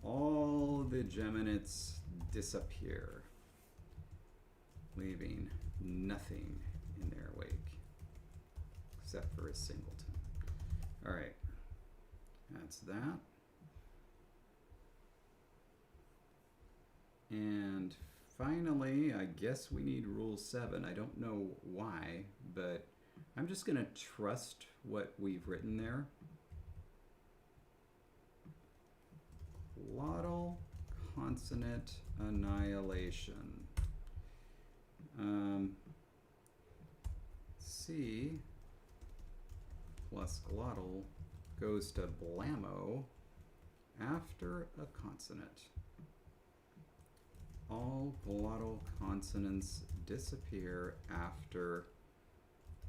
Speaker 1: All the geminates disappear, leaving nothing in their wake, except for a singleton. All right, that's that. And finally, I guess we need Rule 7. I don't know why, but I'm just going to trust what we've written there. Glottal consonant annihilation. C plus glottal goes to blammo after a consonant. All glottal consonants disappear after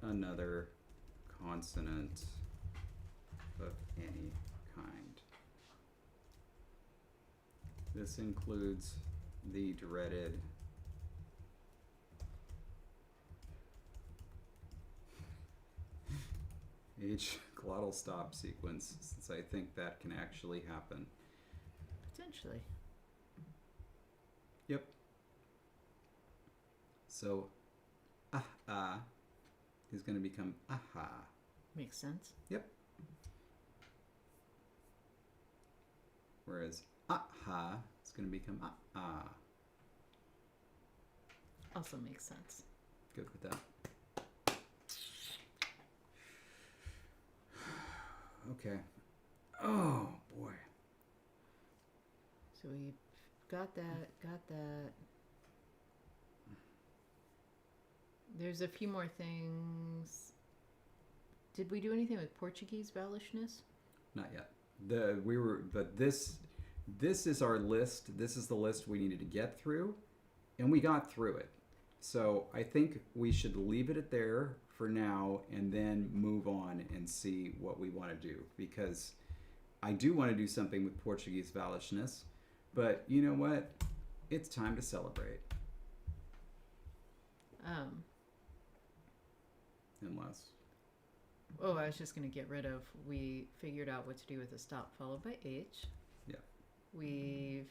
Speaker 1: another consonant of any kind. This includes the dreaded H glottal stop sequence, since I think that can actually happen.
Speaker 2: Potentially.
Speaker 1: Yep. So, is going to become aha.
Speaker 2: Makes sense.
Speaker 1: Yep. Whereas aha is going to become
Speaker 2: Also makes sense.
Speaker 1: Good with that. Okay. Oh boy.
Speaker 2: So we got that. There's a few more things. Did we do anything with Portuguese vowelshness?
Speaker 1: Not yet. But this is our list. This is the list we needed to get through, and we got through it. So I think we should leave it at there for now, and then move on and see what we want to do, because I do want to do something with Portuguese vowelshness, but you know what? It's time to celebrate. Unless.
Speaker 2: Oh, I was just going to get rid of, we figured out what to do with a stop followed by H.
Speaker 1: Yeah.
Speaker 2: We've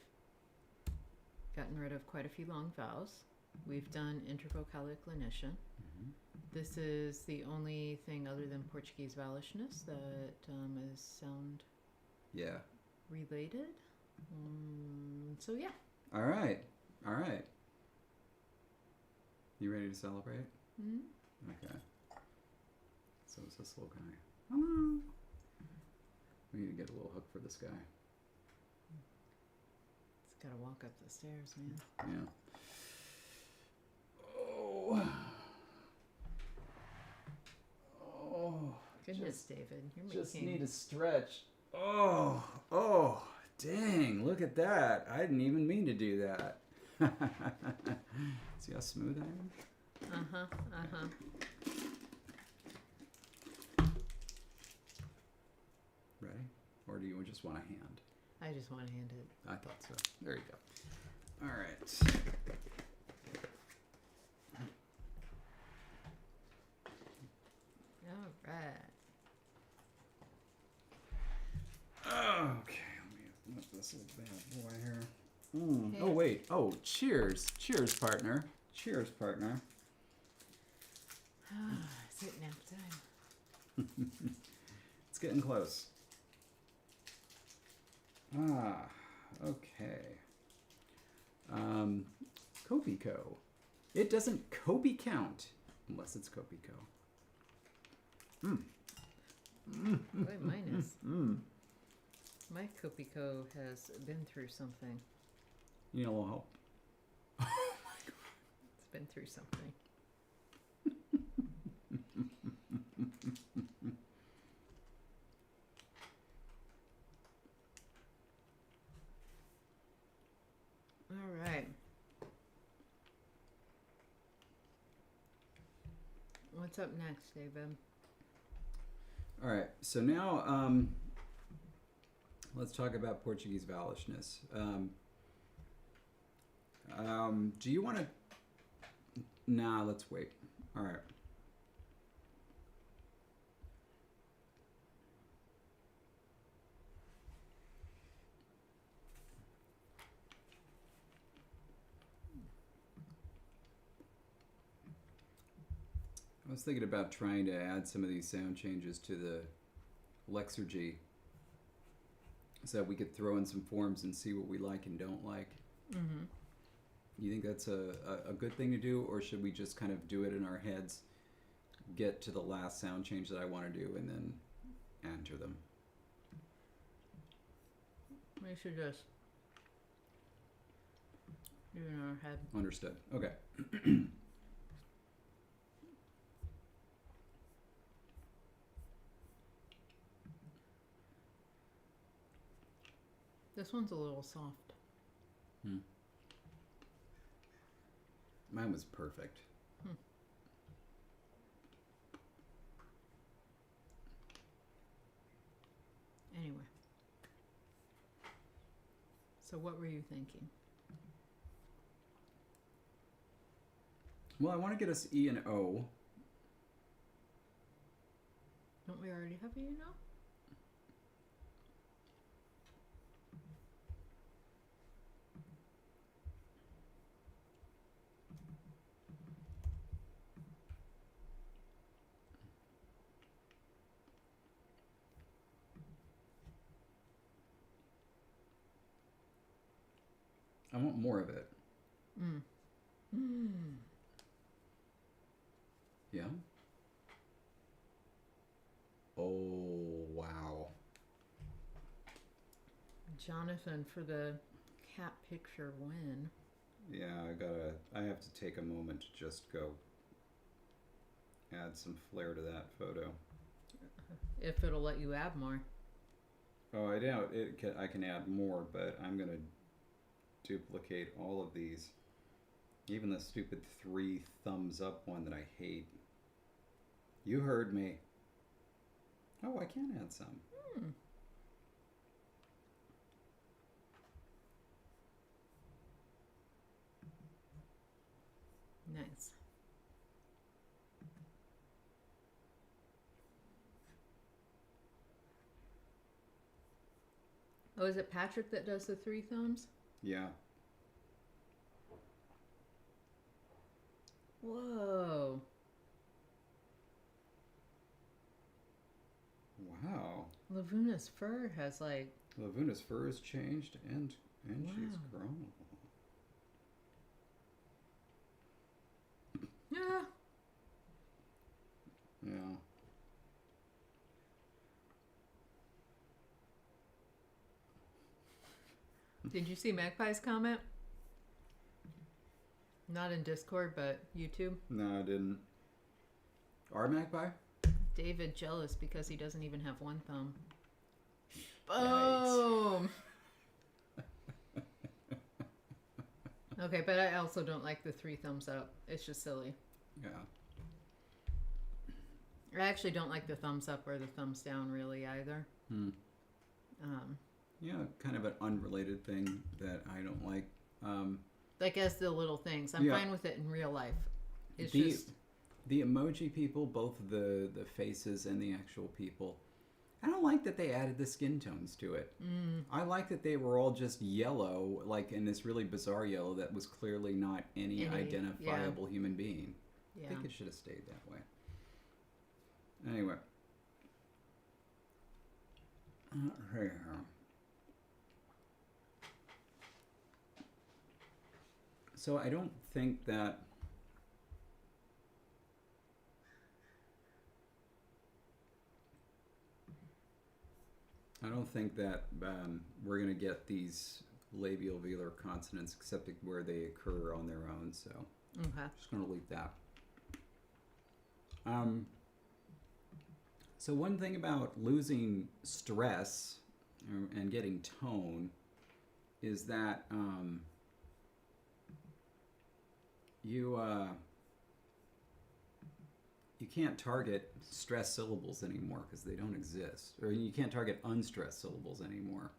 Speaker 2: gotten rid of quite a few long vowels. We've done intervocalic lenition.
Speaker 1: Mm-hmm.
Speaker 2: This is the only thing other than Portuguese vowelshness that is sound related. So yeah.
Speaker 1: All right. You ready to celebrate?
Speaker 2: Mm-hmm.
Speaker 1: Okay. So is this little guy. Hello. We need to get a little hook for this guy.
Speaker 2: It's got to walk up the stairs, man.
Speaker 1: Yeah. Oh.
Speaker 2: Goodness, David, you're
Speaker 1: just
Speaker 2: making.
Speaker 1: Need a stretch. Oh, dang! Look at that. I didn't even mean to do that. See how smooth I am? Ready? Or do you just want a hand?
Speaker 2: I just want to hand it.
Speaker 1: I thought so. There you go. All right.
Speaker 2: All right.
Speaker 1: let me lift this little bad boy here.
Speaker 2: Okay.
Speaker 1: Oh, wait. Oh, cheers. Cheers, partner. Cheers, partner.
Speaker 2: Is it nap time?
Speaker 1: It's getting close. Okay. Kopiko. It doesn't Kobe count unless it's Kopiko.
Speaker 2: Wait, mine is. My Kopiko has been through something.
Speaker 1: You need a little help.
Speaker 2: It's been through something. All right. What's up next, David?
Speaker 1: All right. So now, let's talk about Portuguese vowelshness. Do you want to? Nah, let's wait. All right. I was thinking about trying to add some of these sound changes to the Lexergy so that we could throw in some forms and see what we like and don't like.
Speaker 2: Mm-hmm.
Speaker 1: You think that's a good thing to do, or should we just kind of do it in our heads, get to the last sound change that I want to do, and then enter them?
Speaker 2: We should just do it in our head.
Speaker 1: Understood. Okay.
Speaker 2: This one's a little soft.
Speaker 1: Mine was perfect.
Speaker 2: Anyway. So what were you thinking?
Speaker 1: Well, I want to get us E and O.
Speaker 2: Don't we already have you know?
Speaker 1: I want more of it. Yeah? Oh, wow.
Speaker 2: Jonathan for the cat picture win.
Speaker 1: Yeah, I have to take a moment to just go add some flair to that photo.
Speaker 2: If it'll let you add more.
Speaker 1: Oh, I doubt I can add more, but I'm going to duplicate all of these. Even the stupid 3 thumbs up one that I hate. You heard me. Oh, I can add some.
Speaker 2: Nice. Oh, is it Patrick that does the 3 thumbs?
Speaker 1: Yeah.
Speaker 2: Whoa.
Speaker 1: Wow.
Speaker 2: Lavuna's fur has like...
Speaker 1: Lavuna's fur has changed and
Speaker 2: Wow.
Speaker 1: she's grown.
Speaker 2: Yeah.
Speaker 1: Yeah.
Speaker 2: Did you see Magpie's comment? Not in Discord, but YouTube.
Speaker 1: No, I didn't. Our magpie?
Speaker 2: David jealous because he doesn't even have 1 thumb.
Speaker 1: Yikes.
Speaker 2: Boom! Okay, but I also don't like the 3 thumbs up. It's just silly.
Speaker 1: Yeah.
Speaker 2: I actually don't like the thumbs up or the thumbs down really either.
Speaker 1: Yeah, kind of an unrelated thing that I don't like.
Speaker 2: Like as the little things. I'm fine with it in real life. It's just...
Speaker 1: The emoji people, both the faces and the actual people, I don't like that they added the skin tones to it. I like that they were all just yellow, like in this really bizarre yellow that was clearly not any identifiable human being.
Speaker 2: Yeah.
Speaker 1: I think it should have stayed that way. Anyway. So I don't think that we're going to get these labial velar consonants except where they occur on their own. So just going to leave that. So one thing about losing stress and getting tone is that you can't target stressed syllables anymore because they don't exist. Or you can't target unstressed syllables anymore.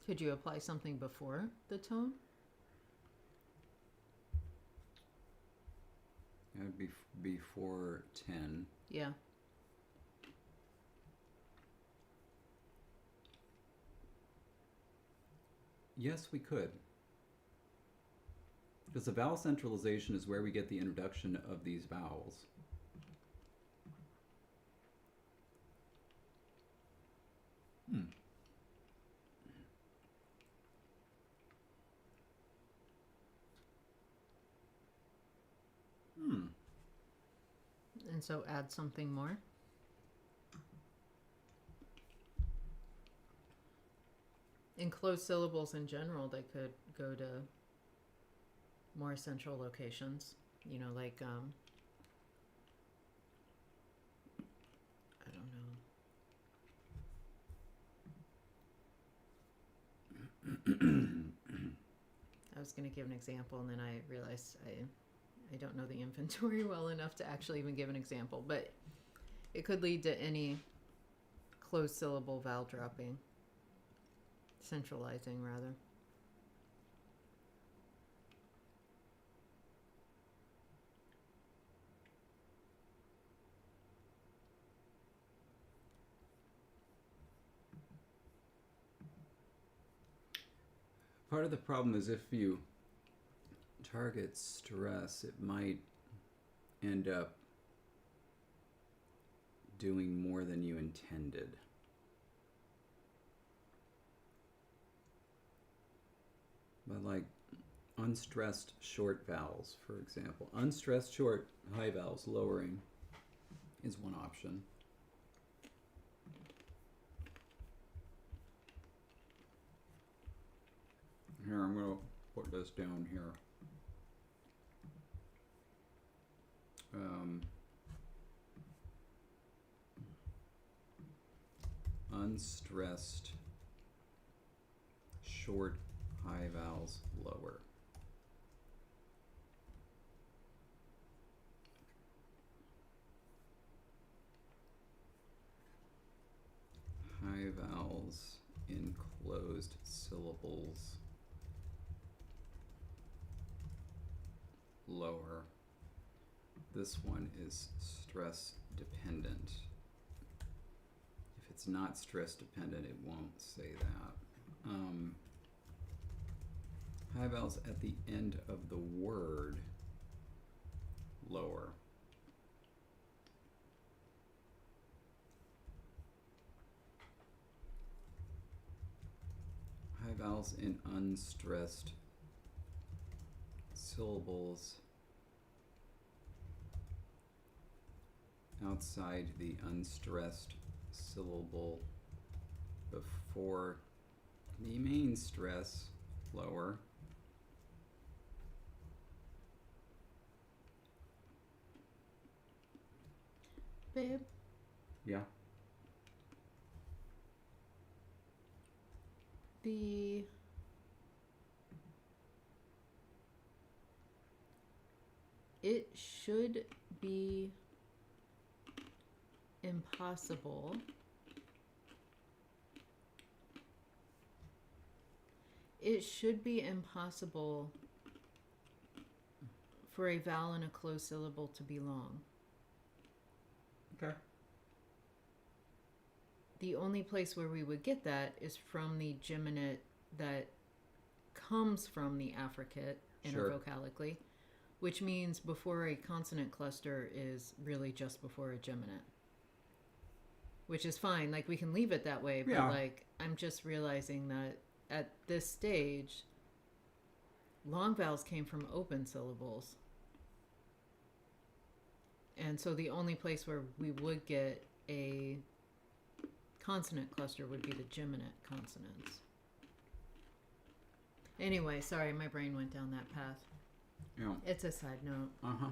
Speaker 2: Could you apply something before the tone?
Speaker 1: That would be before 10.
Speaker 2: Yeah.
Speaker 1: Yes, we could. Because the vowel centralization is where we get the introduction of these vowels.
Speaker 2: And so add something more. In closed syllables in general, they could go to more central locations. You know, like, I don't know. I was going to give an example, and then I realized I don't know the inventory well enough to actually even give an example. But it could lead to any closed syllable vowel dropping. Centralizing, rather.
Speaker 1: Part of the problem is if you target stress, it might end up doing more than you intended. But like unstressed short vowels, for example. Unstressed short high vowels lowering is one option. Here, I'm going to put this down here. Unstressed short high vowels lower. High vowels in closed syllables lower. This one is stress dependent. If it's not stress dependent, it won't say that. High vowels at the end of the word lower. High vowels in unstressed syllables outside the unstressed syllable before the main stress lower.
Speaker 2: Babe?
Speaker 1: Yeah.
Speaker 2: It should be impossible for a vowel in a closed syllable to be long.
Speaker 1: Okay.
Speaker 2: The only place where we would get that is from the geminate that comes from the affricate intervocalically, which means before a consonant cluster is really just before a geminate. Which is fine. Like, we can leave it that way, but
Speaker 1: Yeah.
Speaker 2: like, I'm just realizing that at this stage, long vowels came from open syllables. And so the only place where we would get a consonant cluster would be the geminate consonants. Anyway, sorry, my brain went down that path.
Speaker 1: Yeah.
Speaker 2: It's a side note.
Speaker 1: Uh-huh.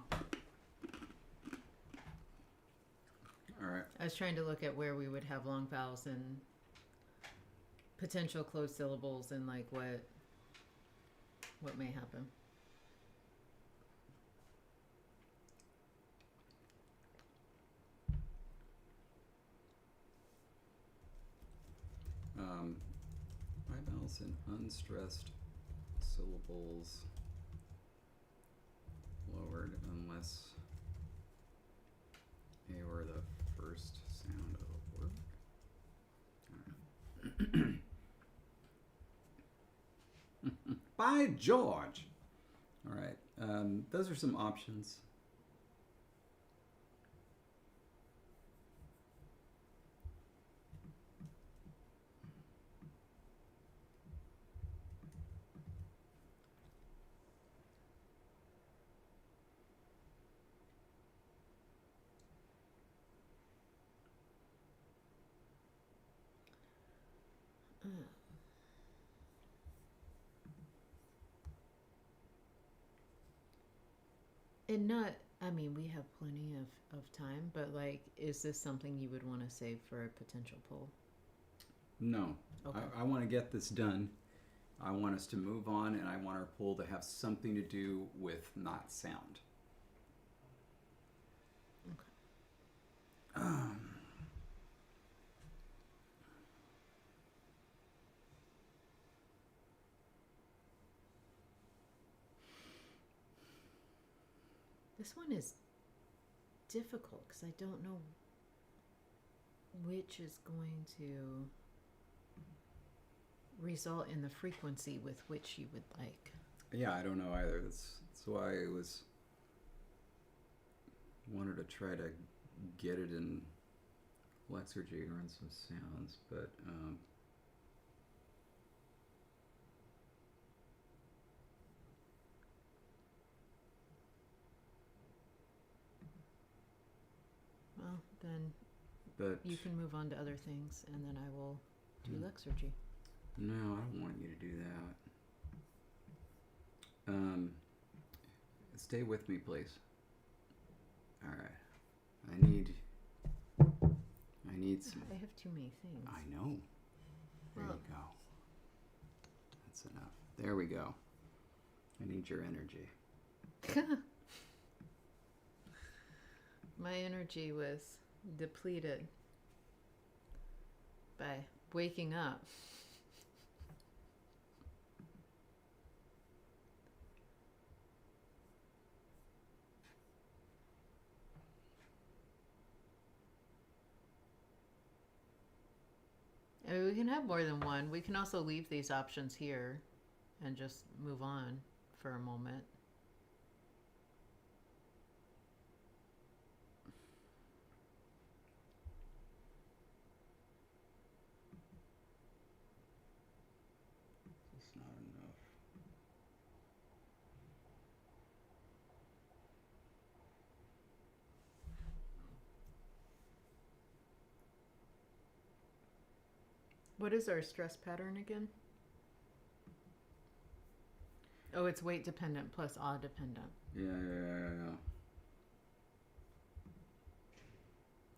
Speaker 1: All right.
Speaker 2: I was trying to look at where we would have long vowels and potential closed syllables and like what may happen.
Speaker 1: Vowels and unstressed syllables lowered unless A were the first sound of a word. All right. By George! All right. Those are some options.
Speaker 2: And not, I mean, we have plenty of time, but like, is this something you would want to save for a potential poll?
Speaker 1: No.
Speaker 2: Okay.
Speaker 1: I want to get this done. I want us to move on, and I want our poll to have something to do with not sound.
Speaker 2: Okay. This one is difficult because I don't know which is going to result in the frequency with which you would like.
Speaker 1: Yeah, I don't know either. That's why I wanted to try to get it in Lexergy or in some sounds, but
Speaker 2: Well, then you can move on to other things, and then I will do Lexergy.
Speaker 1: No, I don't want you to do that. Stay with me, please. All right. I need some.
Speaker 2: I have too many things.
Speaker 1: I know. There you go. That's enough. There we go. I need your energy.
Speaker 2: My energy was depleted by waking up. I mean, we can have more than one. We can also leave these options here and just move on for a moment.
Speaker 1: It's not enough.
Speaker 2: What is our stress pattern again? Oh, it's weight dependent plus awe dependent.
Speaker 1: Yeah.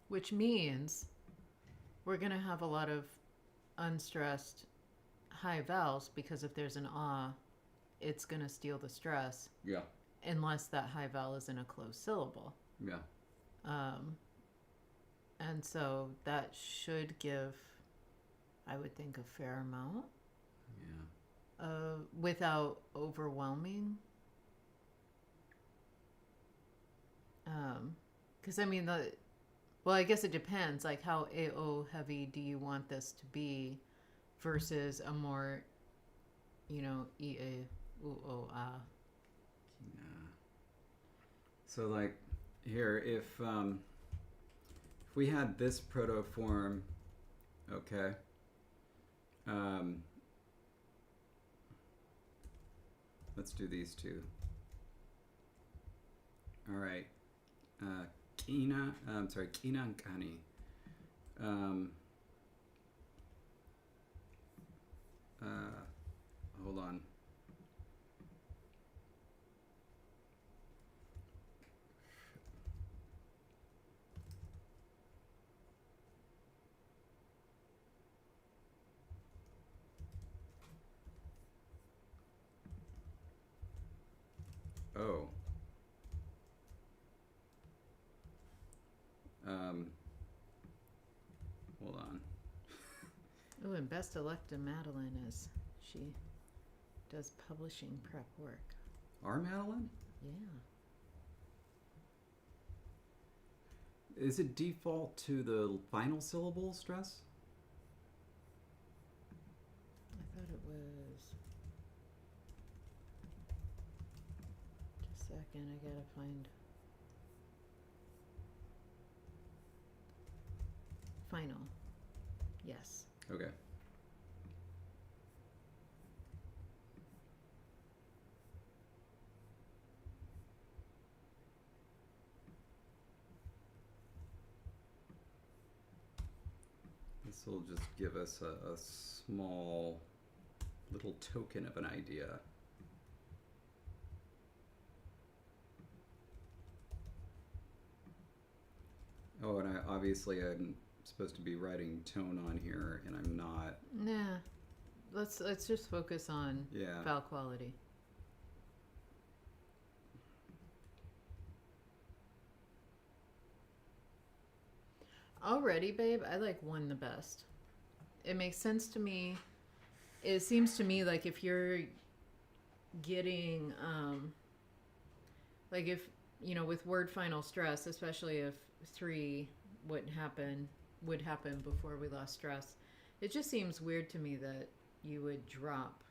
Speaker 2: Which means we're going to have a lot of unstressed high vowels because if there's an ah, it's going to steal the stress.
Speaker 1: Yeah.
Speaker 2: Unless that high vowel is in a closed syllable.
Speaker 1: Yeah.
Speaker 2: And so that should give, I would think, a fair amount.
Speaker 1: Yeah.
Speaker 2: Without overwhelming. Because I mean, well, I guess it depends. Like, how AO heavy do you want this to be versus a more, EA, UOA.
Speaker 1: Yeah. So like here, if we had this protoform, okay. Let's do these two. All right. Kina and Kani. Hold on. Oh. Hold on.
Speaker 2: Oh, and best of luck to Madeline as she does publishing prep work.
Speaker 1: Our Madeline?
Speaker 2: Yeah.
Speaker 1: Is it default to the final syllable stress?
Speaker 2: I thought it was. Just a second, I gotta find. Final. Yes.
Speaker 1: Okay. This will just give us a small little token of an idea. Oh, and I'm supposed to be writing tone on here, and I'm not.
Speaker 2: Nah. Let's just focus on vowel quality. Already, babe, I like one the best. It makes sense to me. It seems to me like if you're getting, like if, with word final stress, especially if 3 would happen before we lost stress, it just seems weird to me that you would drop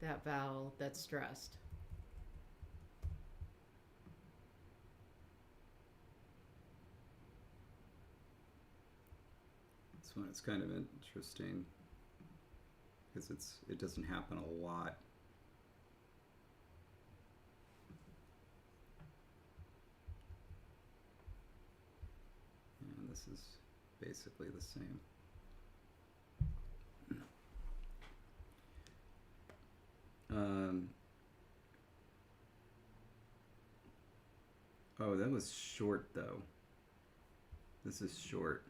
Speaker 2: that vowel that's stressed.
Speaker 1: This one is kind of interesting because it doesn't happen a lot. And this is basically the same. Oh, that was short though. This is short.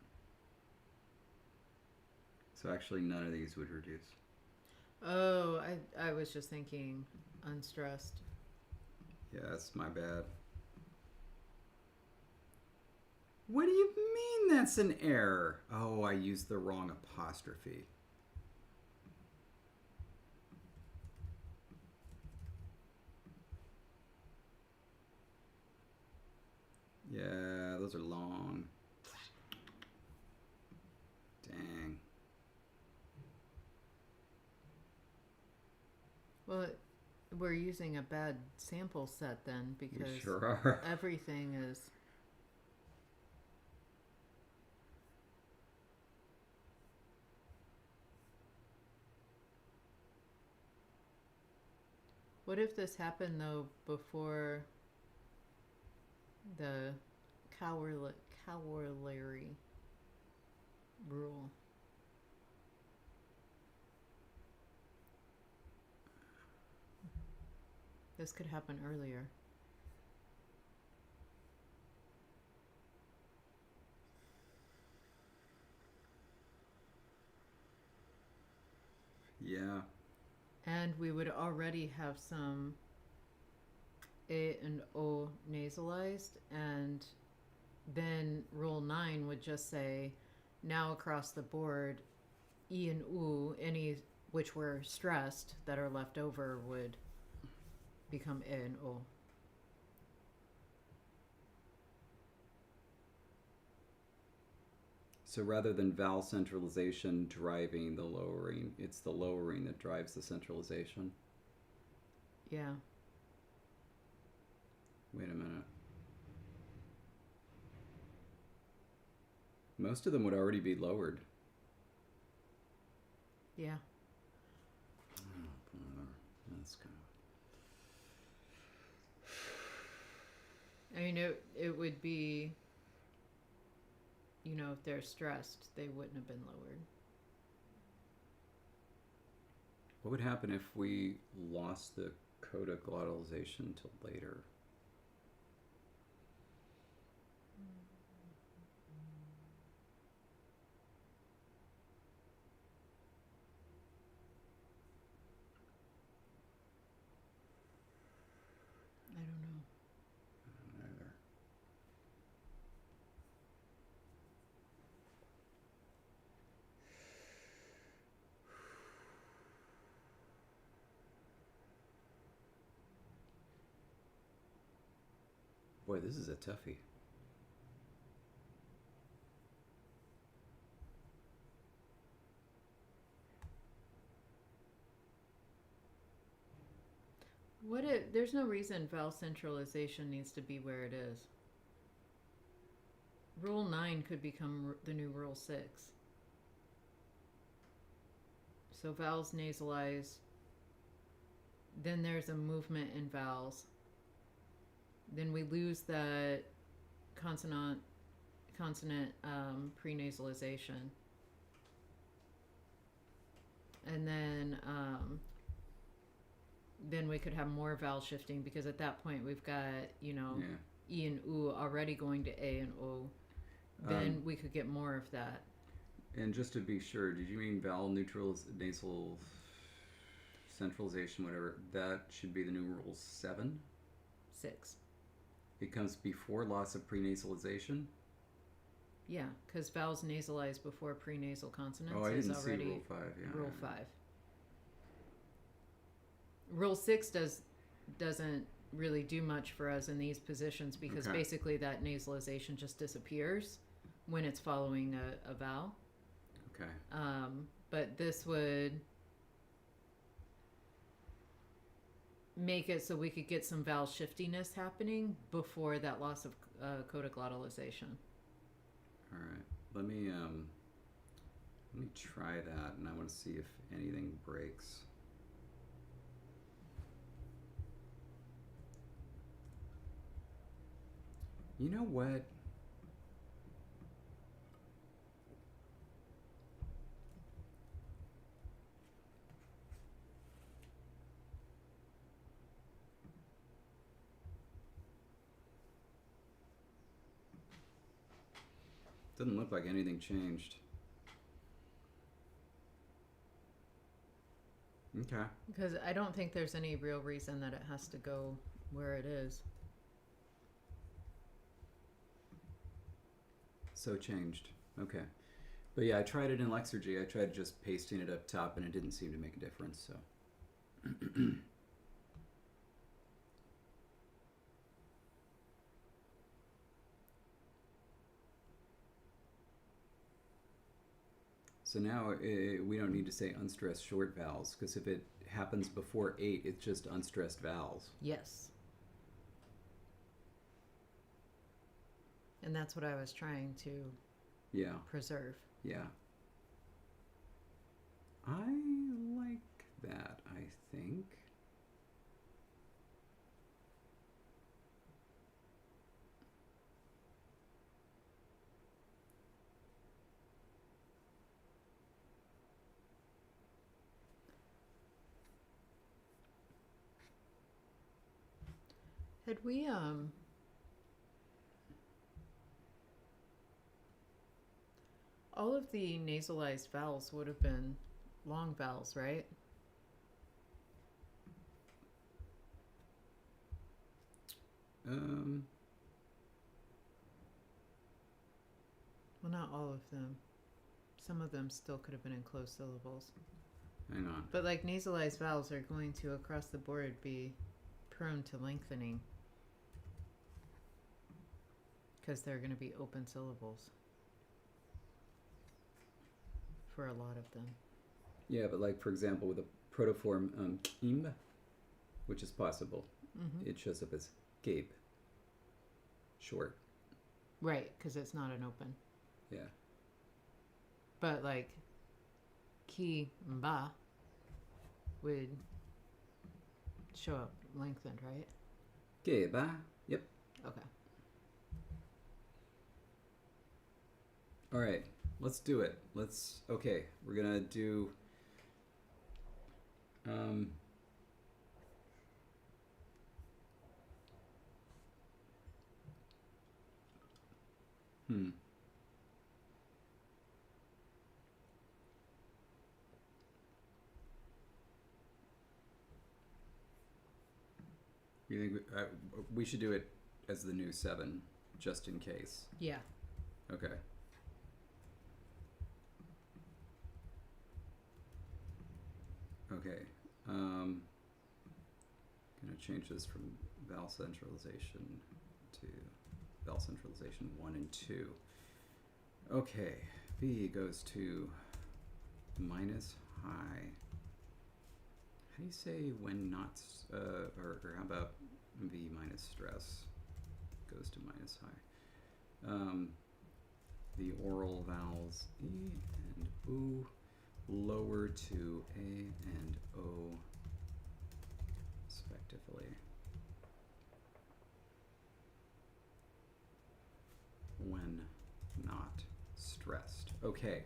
Speaker 1: So actually none of these would reduce.
Speaker 2: Oh, I was just thinking unstressed.
Speaker 1: Yeah, that's my bad. What do you mean that's an error? Oh, I used the wrong apostrophe. Yeah, those are long. Dang.
Speaker 2: Well, we're using a bad sample set then because
Speaker 1: We sure are.
Speaker 2: everything is. What if this happened though before the corollary rule? This could happen earlier.
Speaker 1: Yeah.
Speaker 2: And we would already have some A and O nasalized, and then Rule 9 would just say, now across the board, E and U, any which were stressed that are left over would become A and O.
Speaker 1: So rather than vowel centralization driving the lowering, it's the lowering that drives the centralization.
Speaker 2: Yeah.
Speaker 1: Wait a minute. Most of them would already be lowered.
Speaker 2: Yeah.
Speaker 1: That's kind
Speaker 2: I mean, it would be, if they're stressed, they wouldn't have been lowered.
Speaker 1: What would happen if we lost the coda glottalization till later?
Speaker 2: I don't know.
Speaker 1: Either. Boy, this is a toughie.
Speaker 2: There's no reason vowel centralization needs to be where it is. Rule 9 could become the new Rule 6. So vowels nasalize. Then there's a movement in vowels. Then we lose that consonant prenasalization. And then we could have more vowel shifting, because at that point we've got, E and U already going to A and O. Then we could get more of that.
Speaker 1: And just to be sure, did you mean vowel nasal centralization, whatever? That should be the new Rule 7?
Speaker 2: 6.
Speaker 1: It comes before loss of prenasalization?
Speaker 2: Yeah, because vowels nasalize before prenasal consonants.
Speaker 1: Oh, I didn't
Speaker 2: is already
Speaker 1: see Rule 5. Yeah,
Speaker 2: Rule 5. Rule 6 doesn't really do much for us in these positions, because basically that nasalization just disappears when it's following a vowel.
Speaker 1: Okay.
Speaker 2: But this would make it so we could get some vowel shiftiness happening before that loss of coda glottalization.
Speaker 1: All right. Let me try that, and I want to see if anything breaks. You know what? Doesn't look like anything changed. Okay.
Speaker 2: Because I don't think there's any real reason that it has to go where it is.
Speaker 1: So changed. Okay. But yeah, I tried it in Lexergy. I tried just pasting it up top, and it didn't seem to make a difference. So. So now we don't need to say unstressed short vowels, because if it happens before 8, it's just unstressed vowels.
Speaker 2: Yes. And that's what I was trying to preserve.
Speaker 1: Yeah. I like that, I think.
Speaker 2: Had we all of the nasalized vowels would have been long vowels, right? Well, not all of them. Some of them still could have been in closed syllables.
Speaker 1: Hang on.
Speaker 2: But like nasalized vowels are going to, across the board, be prone to lengthening, because they're going to be open syllables. for a lot of them.
Speaker 1: Yeah, but like for example, with a protoform kim, which is possible, it shows up as gape, short.
Speaker 2: Right, because it's not an open.
Speaker 1: Yeah.
Speaker 2: But like ki mba would show up lengthened, right?
Speaker 1: Geba. Yep.
Speaker 2: Okay.
Speaker 1: All right, let's do it. Okay, we're gonna do hmm. You think we should do it as the new 7, just in case?
Speaker 2: Yeah.
Speaker 1: Okay. Okay. Gonna change this from vowel centralization to vowel centralization 1 and 2. Okay. V goes to minus high. How do you say when not, or how about V minus stress goes to minus high? The oral vowels E and U lower to A and O respectively. When not stressed. Okay.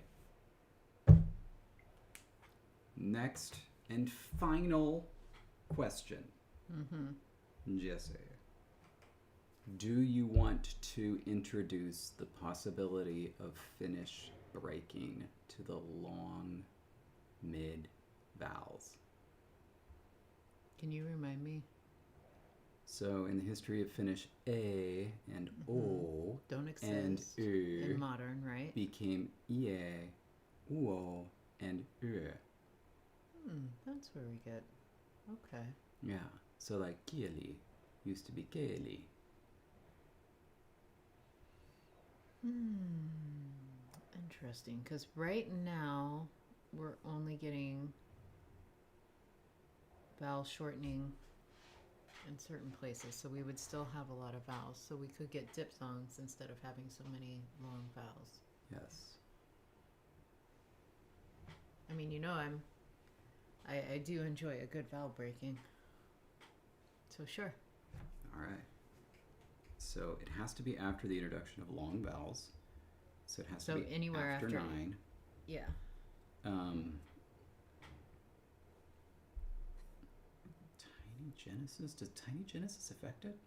Speaker 1: Next and final question. Jesse, do you want to introduce the possibility of Finnish breaking to the long mid vowels?
Speaker 2: Can you remind me?
Speaker 1: So in the history of Finnish, A and O
Speaker 2: don't exist
Speaker 1: and Ö
Speaker 2: in modern, right?
Speaker 1: became Ie, Uo, and Ö.
Speaker 2: That's where we get. Okay.
Speaker 1: Yeah. So like kieli used to be keeli.
Speaker 2: Interesting, because right now we're only getting vowel shortening in certain places, so we would still have a lot of vowels. So we could get diphthongs instead of having so many long vowels.
Speaker 1: Yes.
Speaker 2: I mean, I do enjoy a good vowel breaking. So sure.
Speaker 1: All right. So it has to be after the introduction of long vowels. So it has to be
Speaker 2: anywhere after
Speaker 1: 9.
Speaker 2: Yeah.
Speaker 1: Tiny Genesis? Does Tiny Genesis affect it?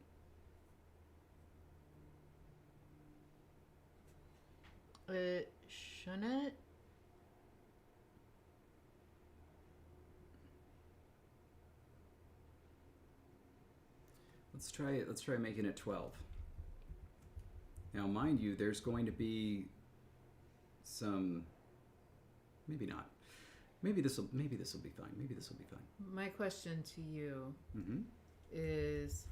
Speaker 2: Shouldn't it?
Speaker 1: Let's try making it 12. Now, mind you, there's going to be some. Maybe not. Maybe this will be fine. Maybe this will be fine.
Speaker 2: My question to you is.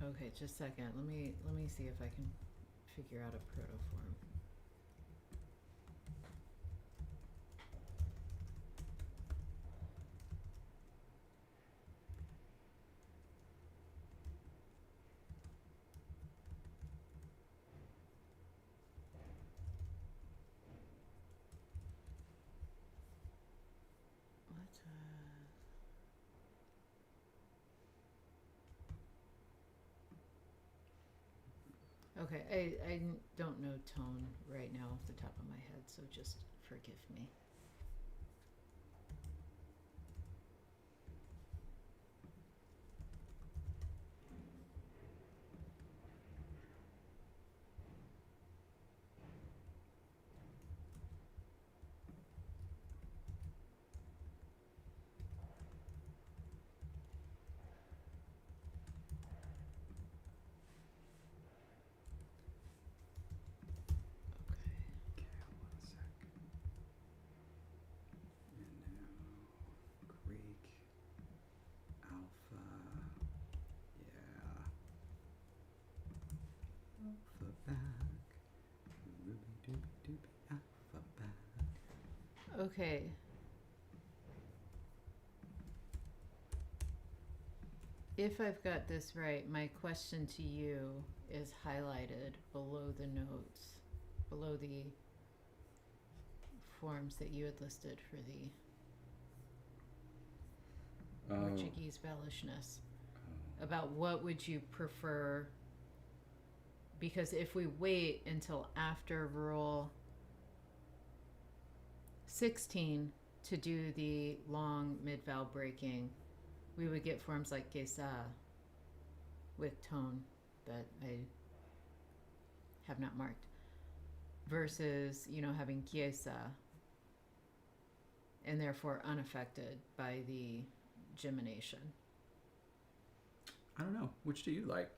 Speaker 2: Okay, just a second. Let me see if I can figure out a protoform. Okay, I don't know tone right now off the top of my head, so just forgive me. Okay. If I've got this right, my question to you is highlighted below the notes, below the forms that you had listed for the Portuguese bellishness. About what would you prefer? Because if we wait until after Rule 16 to do the long mid-vowel breaking, we would get forms like gesa with tone that I have not marked, versus, having kiesa and therefore unaffected by the gemination.
Speaker 1: I don't know. Which do you like?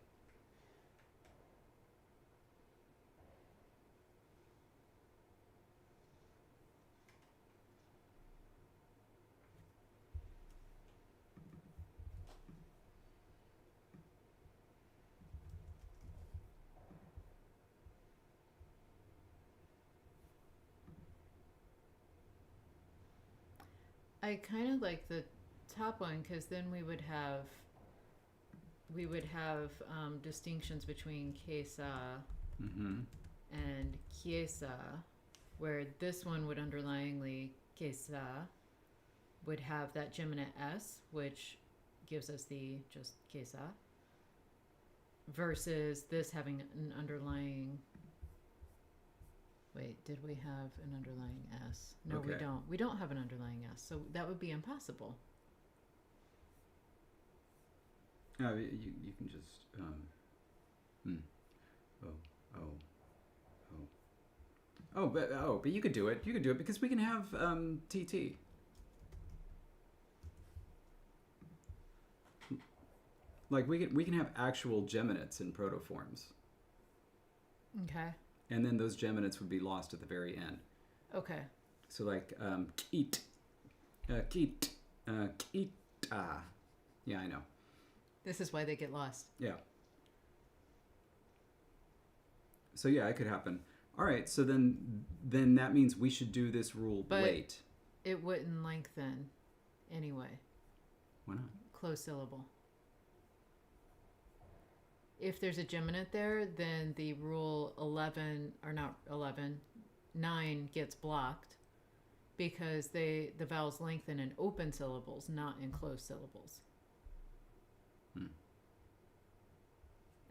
Speaker 2: I kind of like the top one, because then we would have distinctions between kesa and kiesa, where this one would underlyingly kesa would have that geminate s, which gives us the just kesa, versus this having an underlying. Wait, did we have an underlying S? No, we don't. We don't have an underlying S, so that would be impossible.
Speaker 1: You can just but you could do it. You could do it because we can have TT. Like we can have actual geminates in protoforms.
Speaker 2: Okay.
Speaker 1: And then those geminates would be lost at the very end.
Speaker 2: Okay.
Speaker 1: So like keet, keeta. Yeah, I know.
Speaker 2: This is why they get lost.
Speaker 1: Yeah. So yeah, it could happen. All right. So then that means we should do this rule late.
Speaker 2: It wouldn't lengthen anyway.
Speaker 1: Why not?
Speaker 2: Closed syllable. If there's a geminate there, then the rule 9 gets blocked, because the vowels lengthen in open syllables, not in closed syllables.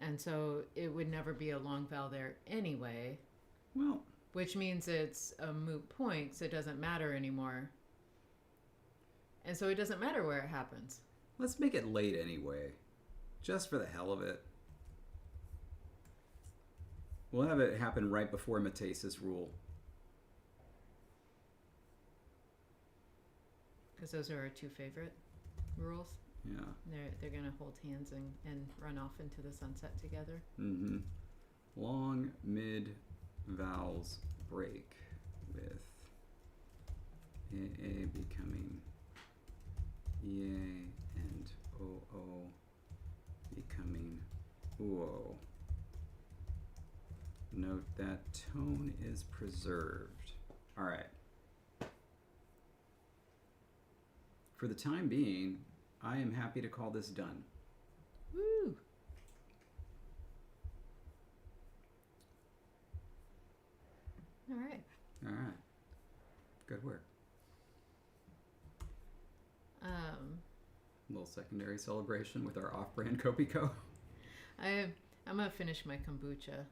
Speaker 2: And so it would never be a long vowel there anyway.
Speaker 1: Well,
Speaker 2: which means it's a moot point, so it doesn't matter anymore. And so it doesn't matter where it happens.
Speaker 1: Let's make it late anyway, just for the hell of it. We'll have it happen right before Mateus's rule.
Speaker 2: Because those are our two favorite rules.
Speaker 1: Yeah.
Speaker 2: They're going to hold hands and run off into the sunset together.
Speaker 1: Mm-hmm. Long mid vowels break with AA becoming EA and OO becoming UO. Note that tone is preserved. All right. For the time being, I am happy to call this done.
Speaker 2: Woo! All right.
Speaker 1: All right. Good work. A little secondary celebration with our off-brand Kopiko.
Speaker 2: I'm going to finish my kombucha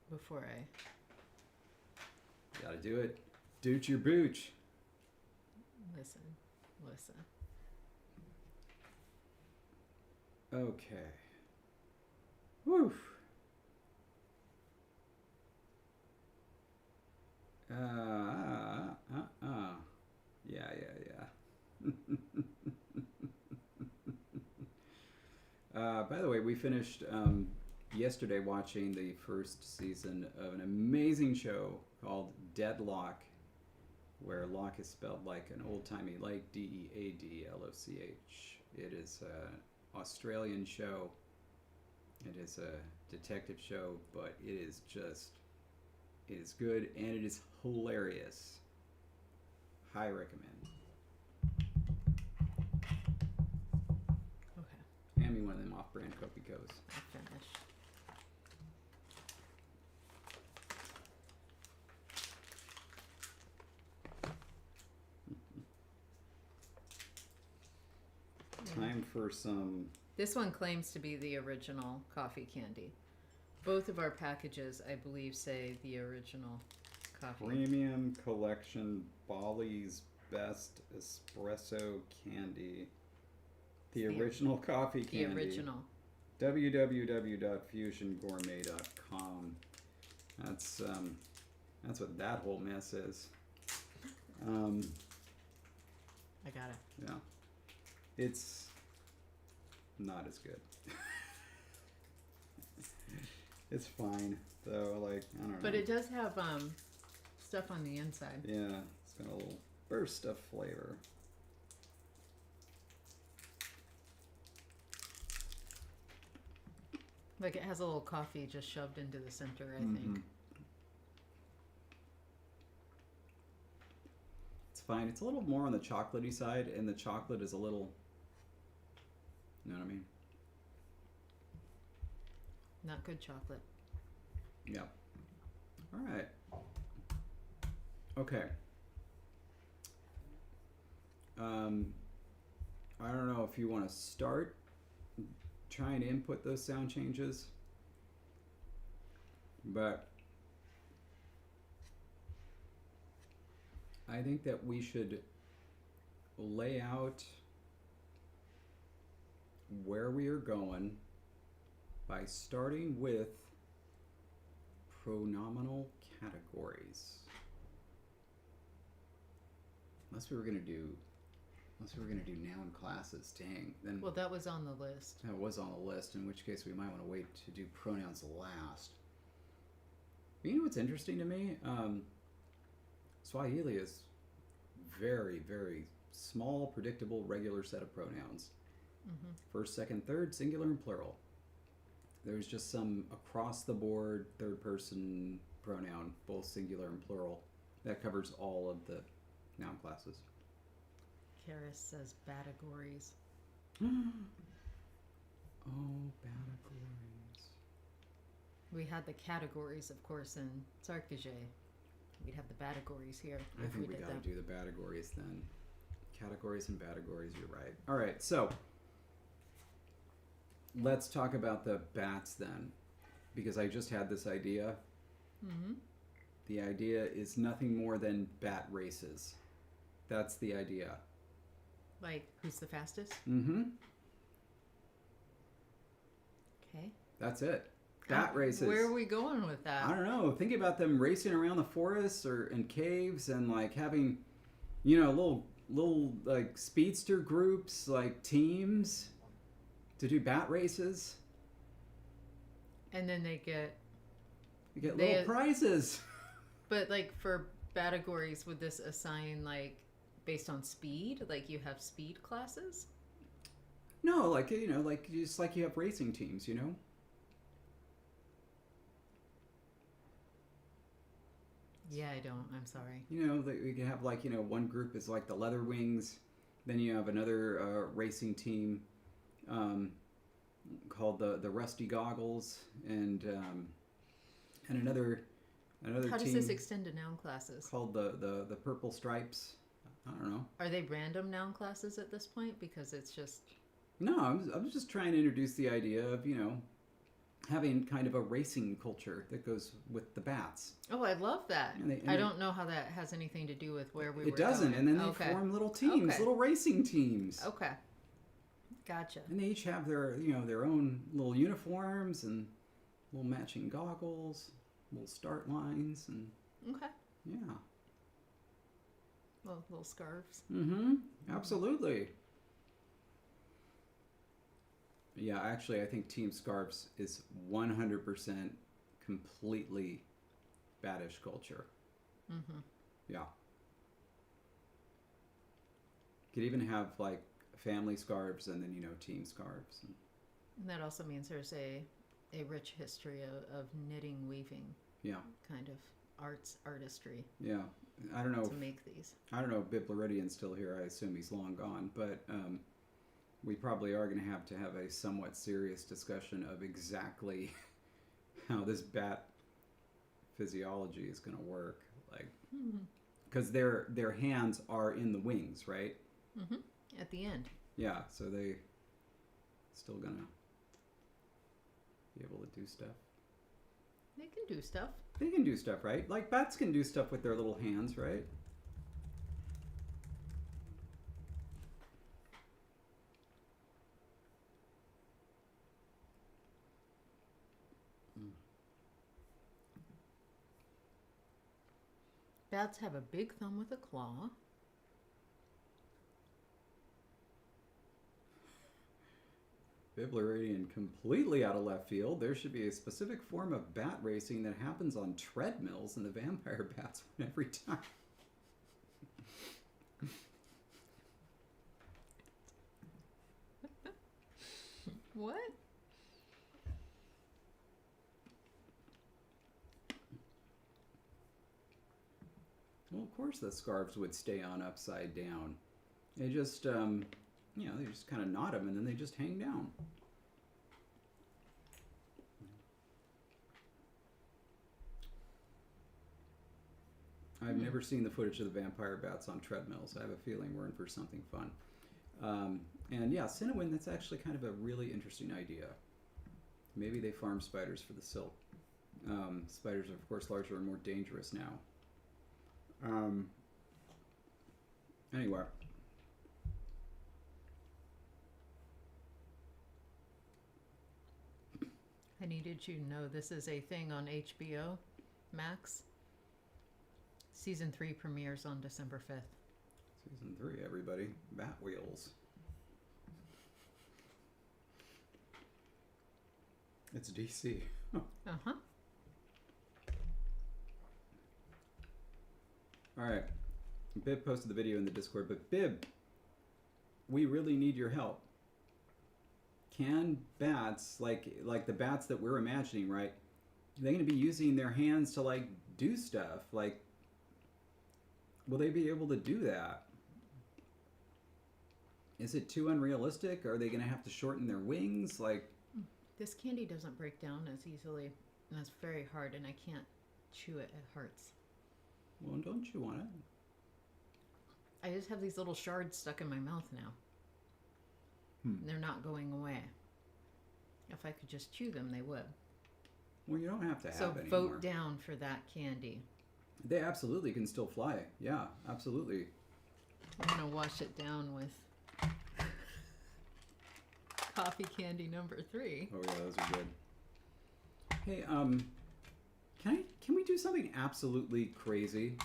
Speaker 2: before I...
Speaker 1: Gotta do it. Dooch your booch.
Speaker 2: Listen.
Speaker 1: Okay. Woof. Yeah. By the way, we finished yesterday watching the first season of an amazing show called Deadlock, where lock is spelled like an old-timey, like Deadloch. It is an Australian show. It is a detective show, but it is good and it is hilarious. High recommend.
Speaker 2: Okay,
Speaker 1: Hand me one of them off-brand Copicos.
Speaker 2: I finished.
Speaker 1: Time for some...
Speaker 2: This one claims to be the original coffee candy. Both of our packages, I believe, say the original coffee.
Speaker 1: Premium Collection Bali's Best Espresso Candy. The original coffee candy.
Speaker 2: The original.
Speaker 1: www.fusiongourmet.com. That's what that whole mess is.
Speaker 2: I got it.
Speaker 1: Yeah. It's not as good. It's fine, though. Like, I don't know.
Speaker 2: But it does have stuff on the inside.
Speaker 1: Yeah, it's got a little burst of flavor.
Speaker 2: Like it has a little coffee just shoved into the center, I
Speaker 1: Mm-hmm.
Speaker 2: think.
Speaker 1: It's fine. It's a little more on the chocolatey side, and the chocolate is a little... You know what I mean?
Speaker 2: Not good chocolate.
Speaker 1: Yeah. All right. Okay. I don't know if you want to start trying to input those sound changes, but I think that we should lay out where we are going by starting with pronominal categories. Unless we were gonna do noun classes, dang. Then
Speaker 2: Well, that was on the list.
Speaker 1: that was on the list, in which case we might want to wait to do pronouns last. But you know what's interesting to me? Swahili is very, very small, predictable, regular set of pronouns.
Speaker 2: Mm-hmm.
Speaker 1: First, second, third, singular and plural. There's just some across-the-board third-person pronoun, both singular and plural, that covers all of the noun classes.
Speaker 2: Karis says categories.
Speaker 1: Oh, categories.
Speaker 2: We had the categories, of course, in Sarkije. We'd have the categories here.
Speaker 1: I think we gotta do the categories then. Categories and categories, you're right. All right, so let's talk about the bats then, because I just had this idea.
Speaker 2: Mm-hmm.
Speaker 1: The idea is nothing more than bat races. That's the idea.
Speaker 2: Like, who's the fastest?
Speaker 1: Mm-hmm.
Speaker 2: Okay.
Speaker 1: That's it. Bat races.
Speaker 2: Where are we going with that?
Speaker 1: I don't know. Think about them racing around the forests or in caves and like having, you know, little like speedster groups, like teams to do bat races.
Speaker 2: And then they get...
Speaker 1: You get little prizes.
Speaker 2: But like for categories, would this assign like based on speed? Like you have speed classes?
Speaker 1: No, like, you know, like just like you have racing teams, you know?
Speaker 2: Yeah, I don't. I'm sorry.
Speaker 1: You know, we can have like, you know, one group is like the Leather Wings, then you have another racing team called the Rusty Goggles, and another
Speaker 2: How does
Speaker 1: team
Speaker 2: this extend to noun classes?
Speaker 1: called the Purple Stripes. I don't know.
Speaker 2: Are they random noun classes at this point? Because it's just...
Speaker 1: No, I'm just trying to introduce the idea of, you know, having kind of a racing culture that goes with the bats.
Speaker 2: Oh, I love that.
Speaker 1: And
Speaker 2: I don't know how that has anything to do with where we were
Speaker 1: It doesn't,
Speaker 2: going.
Speaker 1: and then they form little teams,
Speaker 2: Okay.
Speaker 1: little racing teams.
Speaker 2: Okay. Gotcha.
Speaker 1: And they each have their, you know, their own little uniforms and little matching goggles, little start lines, and
Speaker 2: Okay.
Speaker 1: yeah.
Speaker 2: Well, little scarves.
Speaker 1: Mm-hmm. Absolutely. Yeah, actually, I think Team Scarves is 100% completely Baddish culture.
Speaker 2: Mm-hmm.
Speaker 1: Yeah. Could even have, like, family scarves and then, you know, team scarves.
Speaker 2: And that also means there's a rich history of knitting, weaving
Speaker 1: Yeah.
Speaker 2: kind of artistry
Speaker 1: Yeah. I don't know.
Speaker 2: to make these.
Speaker 1: I don't know if Biblaridion's still here. I assume he's long gone. But we probably are going to have a somewhat serious discussion of exactly how this bat physiology is going to work. Like, because their hands are in the wings, right?
Speaker 2: Mm-hmm. At the end.
Speaker 1: Yeah, so they still going to be able to do stuff.
Speaker 2: They can do stuff.
Speaker 1: They can do stuff, right? Like bats can do stuff with their little hands, right?
Speaker 2: Bats have a big thumb with a claw.
Speaker 1: Biblaridion completely out of left field. There should be a specific form of bat racing that happens on treadmills, and the vampire bats win every time.
Speaker 2: What?
Speaker 1: Well, of course the scarves would stay on upside down. They just, they just kind of knot them and then they just hang down. I've never seen the footage of the vampire bats on treadmills. I have a feeling we're in for something fun. And yeah, Cinnamon, that's actually kind of a really interesting idea. Maybe they farm spiders for the silk. Spiders are, of course, larger and more dangerous now. Anyway.
Speaker 2: I needed you to know this is a thing on HBO Max. Season 3 premieres on December 5th.
Speaker 1: Season 3, everybody. Bat wheels. It's DC.
Speaker 2: Uh-huh.
Speaker 1: Alright. Bib posted the video in the Discord, but Bib, we really need your help. Can bats, like the bats that we're imagining, right? They're going to be using their hands to, like, do stuff. Like, will they be able to do that? Is it too unrealistic? Are they going to have to shorten their wings? Like,
Speaker 2: this candy doesn't break down as easily, and it's very hard, and I can't chew it. It hurts.
Speaker 1: Well, don't chew on it.
Speaker 2: I just have these little shards stuck in my mouth now. And they're not going away. If I could just chew them, they would.
Speaker 1: Well, you don't have to have
Speaker 2: so
Speaker 1: any
Speaker 2: vote
Speaker 1: more.
Speaker 2: down for that candy.
Speaker 1: They absolutely can still fly. Yeah, absolutely.
Speaker 2: I'm going to wash it down with coffee candy number 3.
Speaker 1: Oh yeah, those are good. Hey, can we do something absolutely crazy?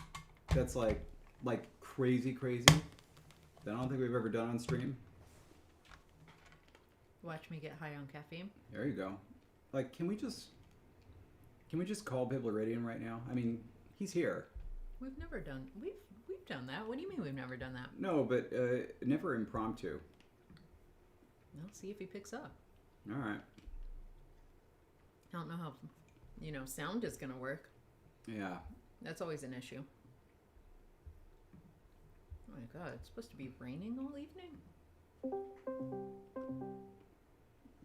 Speaker 1: That's like crazy that I don't think we've ever done on stream.
Speaker 2: Watch me get high on caffeine.
Speaker 1: There you go. Like, can we just call Biblaridion right now? I mean, he's here.
Speaker 2: We've done that. What do you mean we've never done that?
Speaker 1: No, but never impromptu.
Speaker 2: Well, see if he picks up.
Speaker 1: All right.
Speaker 2: I don't know how, sound is going to work.
Speaker 1: Yeah.
Speaker 2: That's always an issue. Oh my God, it's supposed to be raining all evening?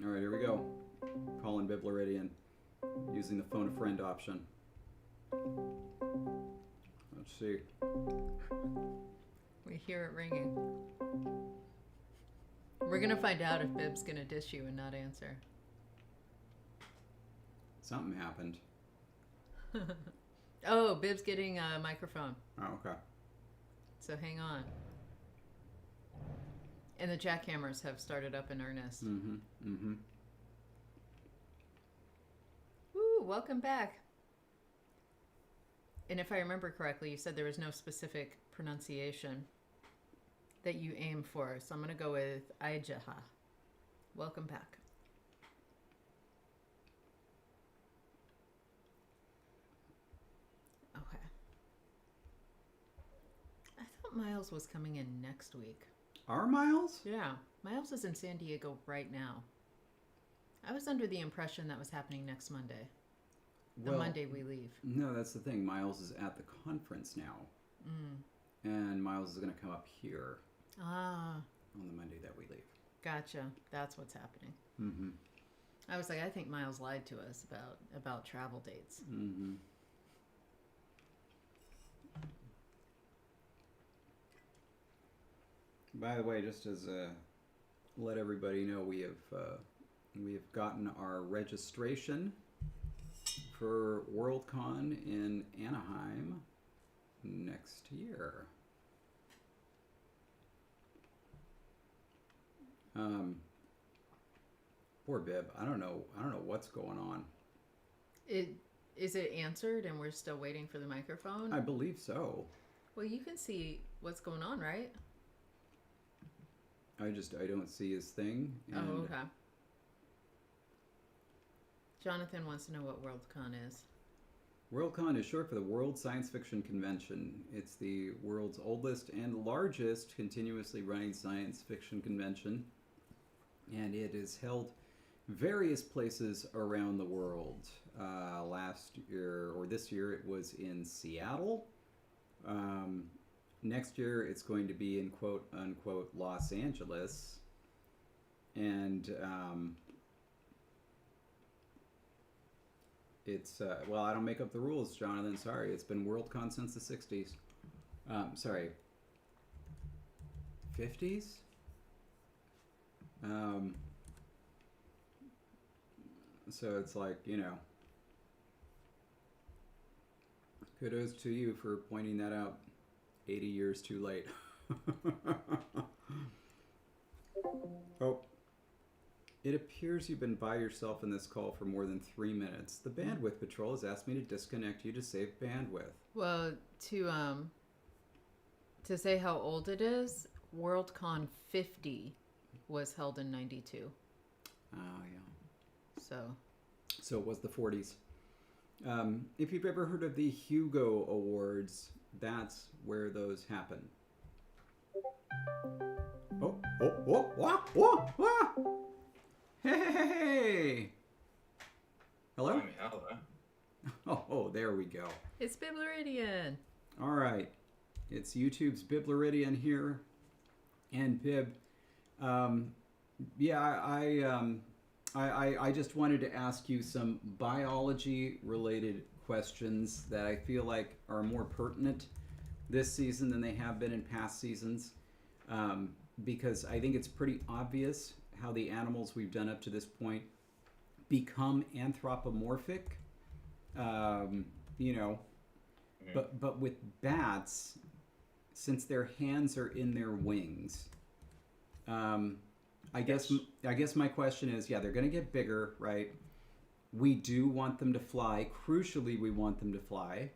Speaker 1: All right, here we go. Calling Biblaridion using the phone a friend option. Let's see.
Speaker 2: We hear it ringing. We're going to find out if Bib's going to dish you and not answer.
Speaker 1: Something happened.
Speaker 2: Oh, Bib's getting a microphone.
Speaker 1: Oh, okay.
Speaker 2: So hang on. And the jackhammers have started up in earnest.
Speaker 1: Mm-hmm. Mm-hmm.
Speaker 2: Woo, welcome back. And if I remember correctly, you said there was no specific pronunciation that you aim for. So I'm going to go with Aijaha. Welcome back. Okay. I thought Miles was coming in next week.
Speaker 1: Our Miles?
Speaker 2: Yeah. Miles is in San Diego right now. I was under the impression that was happening next Monday. The
Speaker 1: Well,
Speaker 2: Monday we leave.
Speaker 1: no, that's the thing. Miles is at the conference now, and Miles is going to come up here
Speaker 2: Ah,
Speaker 1: on the Monday that we leave.
Speaker 2: gotcha. That's what's happening.
Speaker 1: Mm-hmm.
Speaker 2: I was like, I think Miles lied to us about travel dates.
Speaker 1: Mm-hmm. By the way, just as let everybody know, we have gotten our registration for Worldcon in Anaheim next year. Poor Bib. I don't know what's going on.
Speaker 2: Is it answered and we're still waiting for the microphone?
Speaker 1: I believe so.
Speaker 2: Well, you can see what's going on, right?
Speaker 1: I don't see his thing. And
Speaker 2: Oh, okay. Jonathan wants to know what Worldcon is.
Speaker 1: Worldcon is short for the World Science Fiction Convention. It's the world's oldest and largest continuously running science fiction convention, and it is held various places around the world. Last year, or this year, it was in Seattle. Next year, it's going to be in quote unquote Los Angeles, and it's well, I don't make up the rules, Jonathan. Sorry, it's been Worldcon since the '60s. Sorry, '50s. So it's like, kudos to you for pointing that out 80 years too late. Oh, it appears you've been by yourself in this call for more than 3 minutes. The Bandwidth Patrol has asked me to disconnect you to save bandwidth.
Speaker 2: Well, to say how old it is, Worldcon 50 was held in 92.
Speaker 1: Oh, yeah.
Speaker 2: So
Speaker 1: it was the 40s. If you've ever heard of the Hugo Awards, that's where those happen. Oh. Hey! Hello? Oh, there we go.
Speaker 2: it's Biblaridion.
Speaker 1: All right. It's YouTube's Biblaridion here. And Bib, I just wanted to ask you some biology-related questions that I feel like are more pertinent this season than they have been in past seasons, because I think it's pretty obvious how the animals we've done up to this point become anthropomorphic. But with bats, since their hands are in their wings, I guess my question is, they're going to get bigger, right? We do want them to fly. Crucially, we want them to fly.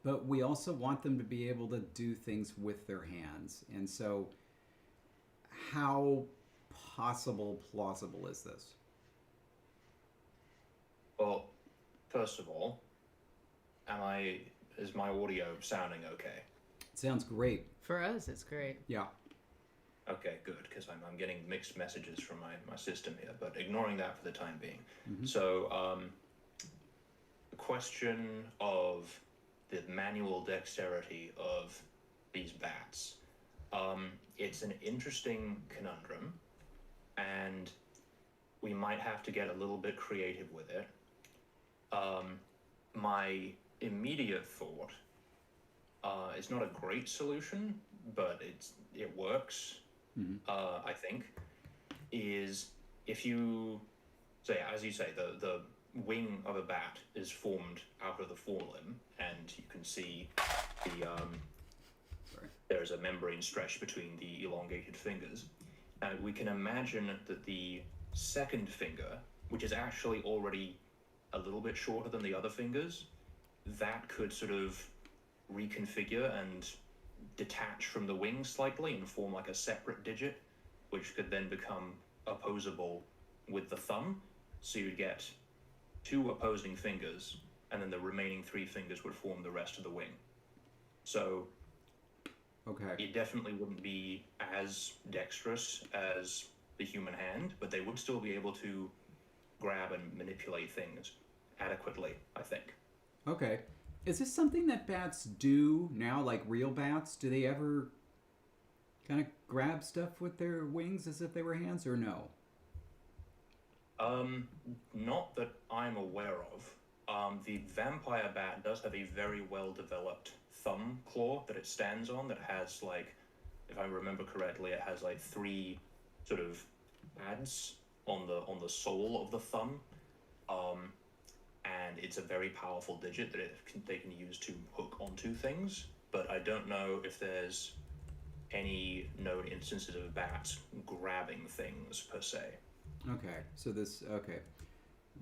Speaker 1: But we also want them to be able to do things with their hands. And so how plausible is this?
Speaker 3: Well, first of all, is my audio sounding okay?
Speaker 1: It sounds great.
Speaker 2: For us, it's great.
Speaker 1: Yeah.
Speaker 3: Okay, good, because I'm getting mixed messages from my system here, but ignoring that for the time being.
Speaker 1: Mm-hmm.
Speaker 3: So, the question of the manual dexterity of these bats, it's an interesting conundrum, and we might have to get a little bit creative with it. My immediate thought, it's not a great solution, but it works.
Speaker 1: Mm-hmm.
Speaker 3: I think, is if you say, as you say, the wing of a bat is formed out of the forelimb, and you can see there's a membrane stretch between the elongated fingers, and we can imagine that the second finger, which is actually already a little bit shorter than the other fingers, that could sort of reconfigure and detach from the wing slightly and form like a separate digit, which could then become opposable with the thumb. So you'd get two opposing fingers, and then the remaining three fingers would form the rest of the wing. So it definitely wouldn't be as dexterous as the human hand, but they would still be able to grab and manipulate things. adequately, I think.
Speaker 1: Okay. Is this something that bats do now, like real bats? Do they ever kind of grab stuff with their wings as if they were hands, or no?
Speaker 3: Not that I'm aware of. The vampire bat does have a very well developed thumb claw that it stands on that has like, if I remember correctly, it has like three sort of pads on the sole of the thumb. Um, and it's a very powerful digit that they can use to hook onto things. But I don't know if there's any known instances of bats grabbing things per se.
Speaker 1: Okay. So this. Okay.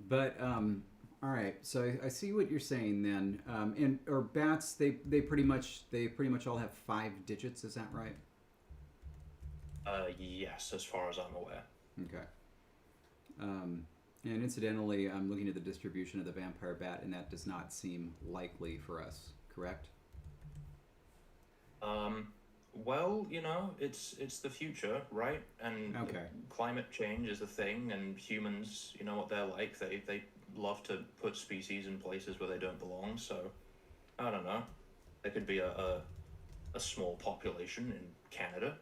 Speaker 1: But all right. So I see what you're saying then. And or bats, they pretty much all have 5 digits. Is that right?
Speaker 3: Yes, as far as I'm aware.
Speaker 1: Okay. And incidentally, I'm looking at the distribution of the vampire bat, and that does not seem likely for us. Correct?
Speaker 3: Well, you know, it's the future, right? And
Speaker 1: Okay.
Speaker 3: climate change is a thing, and humans, you know what they're like. They love to put species in places where they don't belong. So, I don't know. There could be a small population in Canada.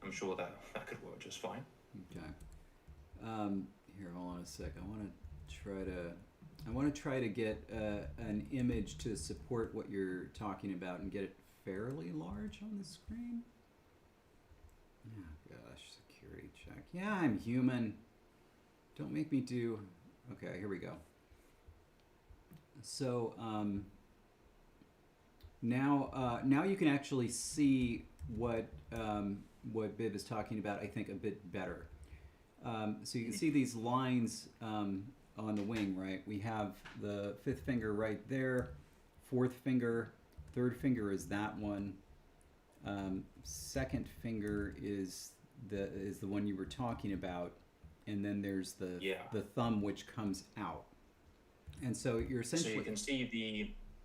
Speaker 3: I'm sure that could work just fine.
Speaker 1: Okay. Here, hold on a sec. I want to try to get an image to support what you're talking about and get it fairly large on the screen. Oh gosh, security check. Yeah, I'm human. Don't make me do. Okay, here we go. So now you can actually see what Bib is talking about. I think a bit better. So you can see these lines on the wing, right? We have the 5th finger right there, 4th finger, 3rd finger is that one. 2nd finger is the one you were talking about, and then there's the thumb which comes out. And so you're essentially.
Speaker 3: So you can see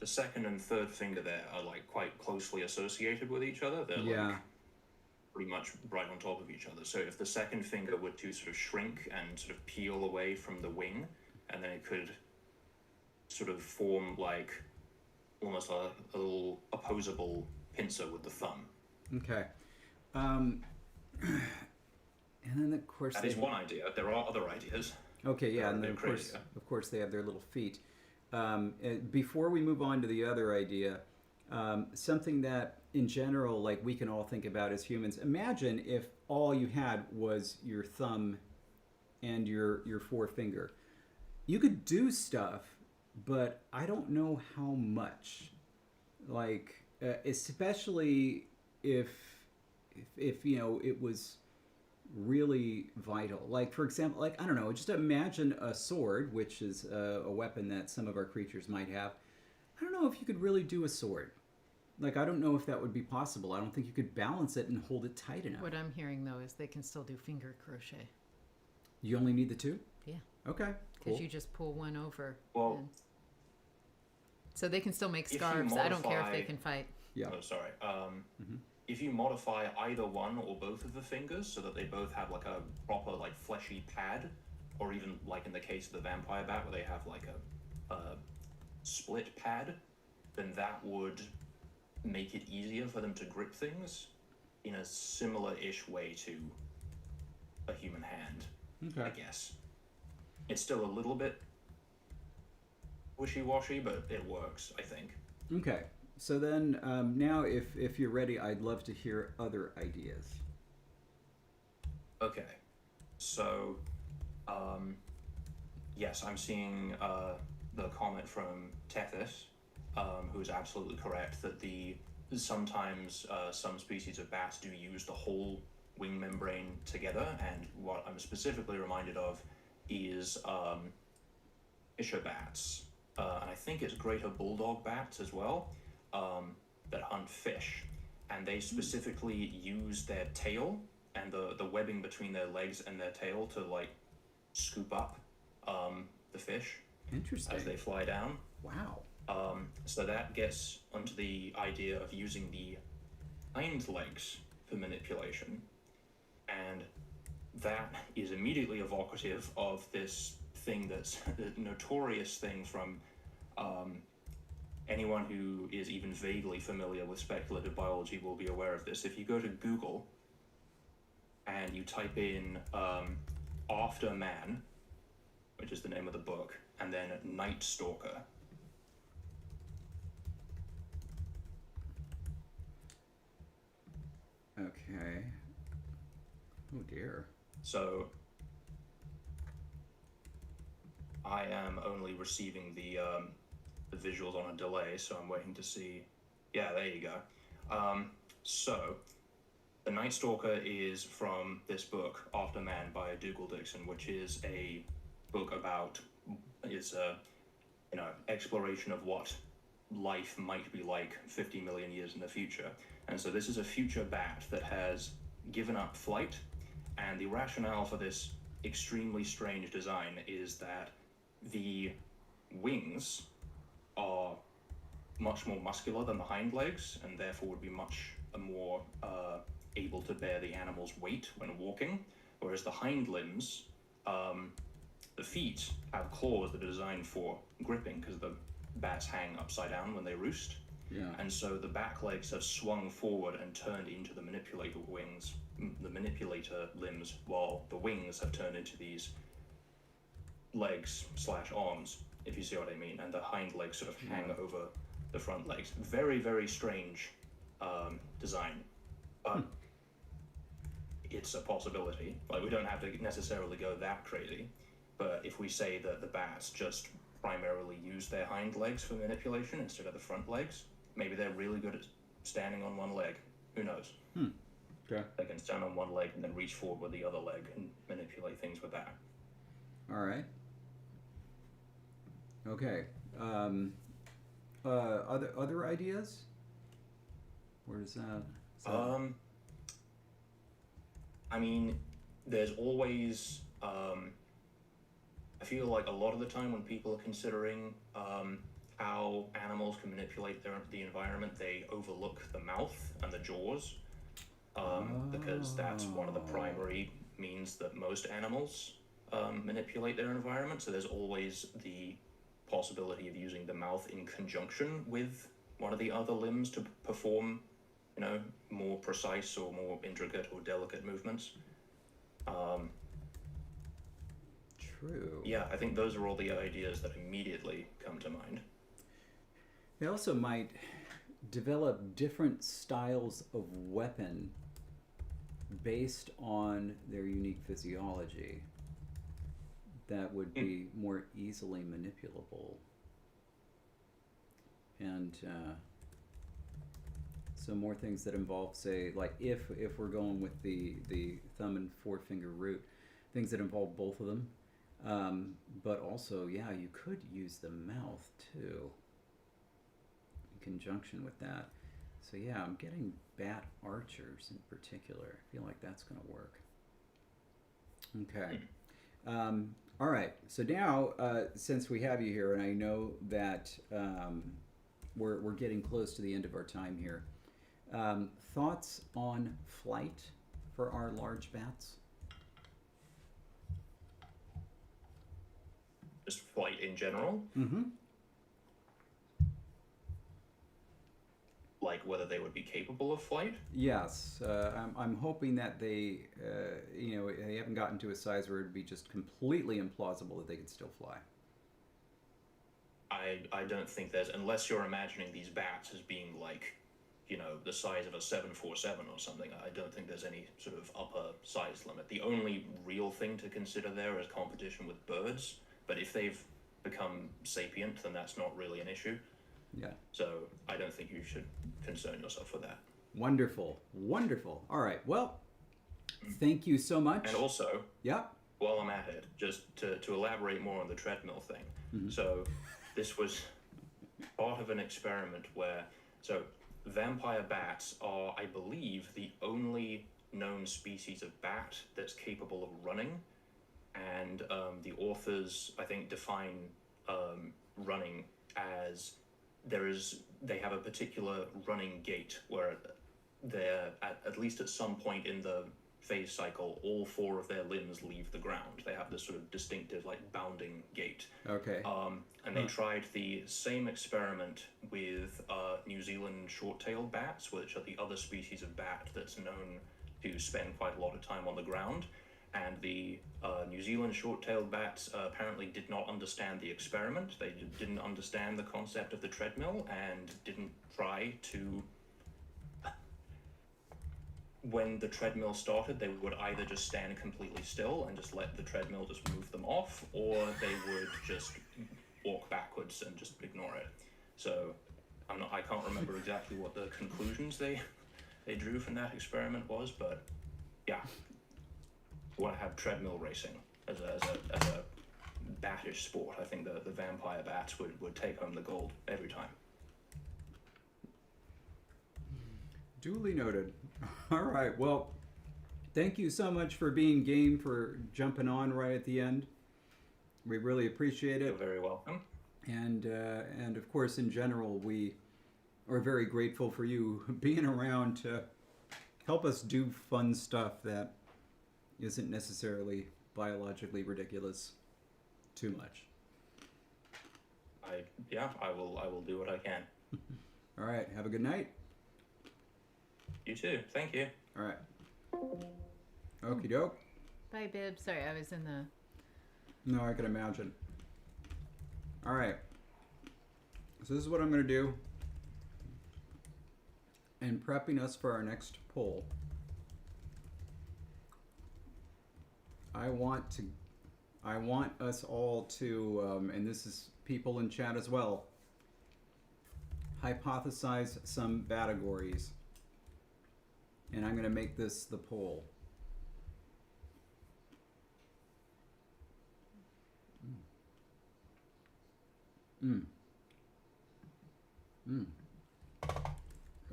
Speaker 3: the 2nd and 3rd finger there are like quite closely associated with each other. They're like pretty much right on top of each other. So if the 2nd finger were to sort of shrink and sort of peel away from the wing, and then it could sort of form like almost a little opposable pincer with the thumb.
Speaker 1: Okay. And then of course
Speaker 3: that is one idea. There are other ideas.
Speaker 1: Okay, yeah, and then of course they have their little feet. Before we move on to the other idea, something that in general, like we can all think about as humans, imagine if all you had was your thumb and your forefinger. You could do stuff, but I don't know how much. Like, especially if you know it was really vital. Like, for example, like, I don't know, just imagine a sword, which is a weapon that some of our creatures might have. I don't know if you could really do a sword. Like, I don't know if that would be possible. I don't think you could balance it and hold it tight enough.
Speaker 2: What I'm hearing, though, is they can still do finger crochet.
Speaker 1: You only need the 2?
Speaker 2: Yeah.
Speaker 1: Okay,
Speaker 2: Because you just pull one over.
Speaker 3: Well,
Speaker 2: so they can still make scarves. I don't care if they can fight.
Speaker 1: Yeah.
Speaker 3: Oh, sorry. If you modify either one or both of the fingers so that they both have like a proper like fleshy pad, or even like in the case of the vampire bat where they have like a split pad, then that would make it easier for them to grip things in a similar-ish way to a human hand.
Speaker 1: Okay.
Speaker 3: I guess it's still a little bit wishy-washy, but it works, I think.
Speaker 1: Okay. So then, now, if you're ready, I'd love to hear other ideas.
Speaker 3: Okay, so, yes, I'm seeing the comment from Tethys, who is absolutely correct that sometimes some species of bats do use the whole wing membrane together, and what I'm specifically reminded of is fisher bats, and I think it's greater bulldog bats as well. That hunt fish, and they specifically use their tail and the webbing between their legs and their tail to like scoop up the fish.
Speaker 1: Interesting.
Speaker 3: As they fly down.
Speaker 1: Wow.
Speaker 3: So that gets onto the idea of using the hind legs for manipulation, and that is immediately evocative of this thing that's a notorious thing from anyone who is even vaguely familiar with speculative biology will be aware of this. If you go to Google and you type in After Man, which is the name of the book, and then Night Stalker.
Speaker 1: Okay. Oh dear.
Speaker 3: So I am only receiving the visuals on a delay, so I'm waiting to see. Yeah, there you go. So the Night Stalker is from this book, After Man by Dougal Dixon, which is a book about exploration of what life might be like 50 million years in the future. And so this is a future bat that has given up flight, and the rationale for this extremely strange design is that the wings are much more muscular than the hind legs, and therefore would be much more able to bear the animal's weight when walking, whereas the hind limbs, the feet have claws that are designed for gripping, because the bats hang upside down when they roost.
Speaker 1: Yeah.
Speaker 3: And so the back legs have swung forward and turned into the manipulator limbs, while the wings have turned into these legs/arms, if you see what I mean, and the hind legs sort of hang over the front legs. Very, very strange design, but it's a possibility. Like, we don't have to necessarily go that crazy, but if we say that the bats just primarily use their hind legs for manipulation instead of the front legs, maybe they're really good at standing on one leg. Who knows?
Speaker 1: Okay.
Speaker 3: They can stand on one leg and then reach forward with the other leg and manipulate things with that.
Speaker 1: All right. Okay. Other ideas? Where does that?
Speaker 3: I mean, there's always. I feel like a lot of the time when people are considering how animals can manipulate the environment, they overlook the mouth and the jaws, because that's one of the primary means that most animals manipulate their environment. So there's always the possibility of using the mouth in conjunction with one of the other limbs to perform, more precise or more intricate or delicate movements.
Speaker 1: True.
Speaker 3: Yeah, I think those are all the ideas that immediately come to mind.
Speaker 1: They also might develop different styles of weapon based on their unique physiology that would be more easily manipulable. And so more things that involve, say, like if we're going with the thumb and forefinger root, things that involve both of them. But also, yeah, you could use the mouth too in conjunction with that. So yeah, I'm getting bat archers in particular. I feel like that's going to work. Okay. All right. So now, since we have you here, and I know that we're getting close to the end of our time here, thoughts on flight for our large bats?
Speaker 3: Just flight in general?
Speaker 1: Mm-hmm.
Speaker 3: Like whether they would be capable of flight?
Speaker 1: Yes. I'm hoping that they haven't gotten to a size where it would be just completely implausible that they could still fly.
Speaker 3: I don't think there's, unless you're imagining these bats as being like, the size of a 747 or something, I don't think there's any sort of upper size limit. The only real thing to consider there is competition with birds. But if they've become sapient, then that's not really an issue.
Speaker 1: Yeah.
Speaker 3: So I don't think you should concern yourself with that.
Speaker 1: Wonderful. Wonderful. All right. Well, thank you so much.
Speaker 3: And also,
Speaker 1: yeah,
Speaker 3: while I'm at it, just to elaborate more on the treadmill thing.
Speaker 1: Mm-hmm.
Speaker 3: So this was part of an experiment where, vampire bats are, I believe, the only known species of bat that's capable of running. And the authors, I think, define running as they have a particular running gait where they're at least at some point in the phase cycle, all 4 of their limbs leave the ground. They have this sort of distinctive, like, bounding gait.
Speaker 1: Okay.
Speaker 3: And they tried the same experiment with New Zealand short-tailed bats, which are the other species of bat that's known to spend quite a lot of time on the ground. And the New Zealand short-tailed bats apparently did not understand the experiment. They didn't understand the concept of the treadmill and didn't try to... When the treadmill started, they would either just stand completely still and just let the treadmill just move them off, or they would just walk backwards and just ignore it. So I can't remember exactly what the conclusions they drew from that experiment was, but yeah. Want to have treadmill racing as a batish sport. I think the vampire bats would take home the gold every time.
Speaker 1: Duly noted. All right. Well, thank you so much for being game, for jumping on right at the end. We really appreciate it.
Speaker 3: You're very welcome.
Speaker 1: And of course, in general, we are very grateful for you being around to help us do fun stuff that isn't necessarily biologically ridiculous too much.
Speaker 3: I will do what I can.
Speaker 1: All right. Have a good night.
Speaker 3: You too. Thank you.
Speaker 1: All right. Okie doke.
Speaker 2: Bye, Bib. Sorry, I was in the...
Speaker 1: No, I can imagine. All right. So this is what I'm going to do. In prepping us for our next poll, I want us all to, and this is people in chat as well, hypothesize some categories. And I'm going to make this the poll. Those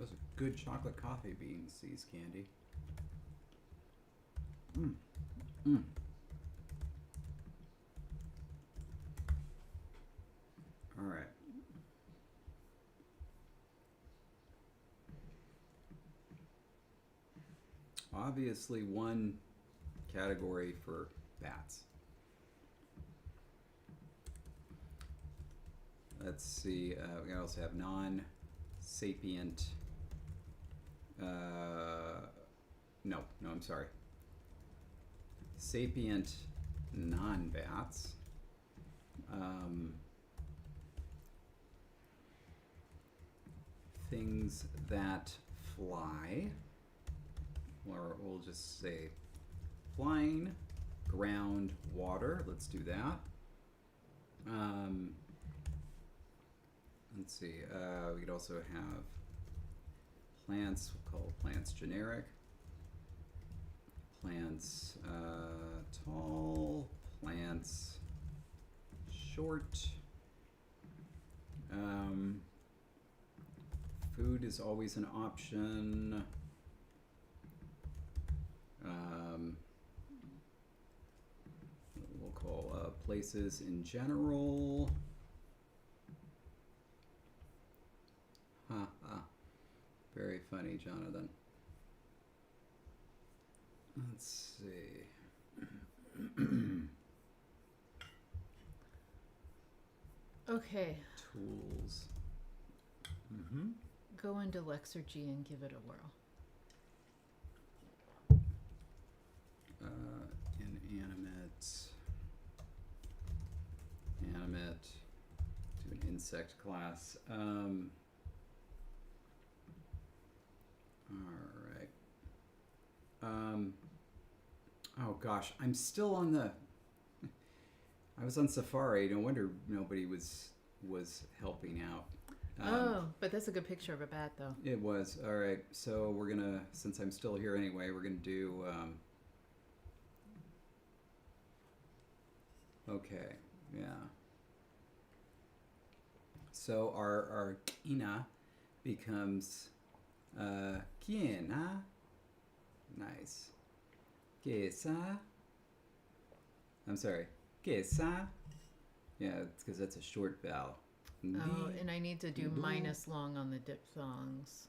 Speaker 1: are good chocolate coffee beans, these, Candy. All right. Obviously, one category for bats. Let's see. We also have non-sapient. No, I'm sorry. Sapient non-bats. Things that fly. Or we'll just say flying, ground, water. Let's do that. Let's see. We could also have plants. We'll call plants generic. Plants tall. Plants short. Food is always an option. We'll call places in general. Very funny, Jonathan. Let's see.
Speaker 2: Okay.
Speaker 1: Tools.
Speaker 2: Go into Lexergy and give it a whirl.
Speaker 1: Animate, do an insect class. Alright. Oh gosh, I'm still on the... I was on Safari, no wonder nobody was helping out.
Speaker 2: But that's a good picture of a bat, though.
Speaker 1: It was. Alright, so we're gonna, since I'm still here anyway, we're gonna do... Okay, yeah. So our kina becomes kiena. Nice. Kesa. I'm sorry. Kesa. Yeah, it's because that's a short vowel.
Speaker 2: Oh, and I need to do minus long on the diphthongs.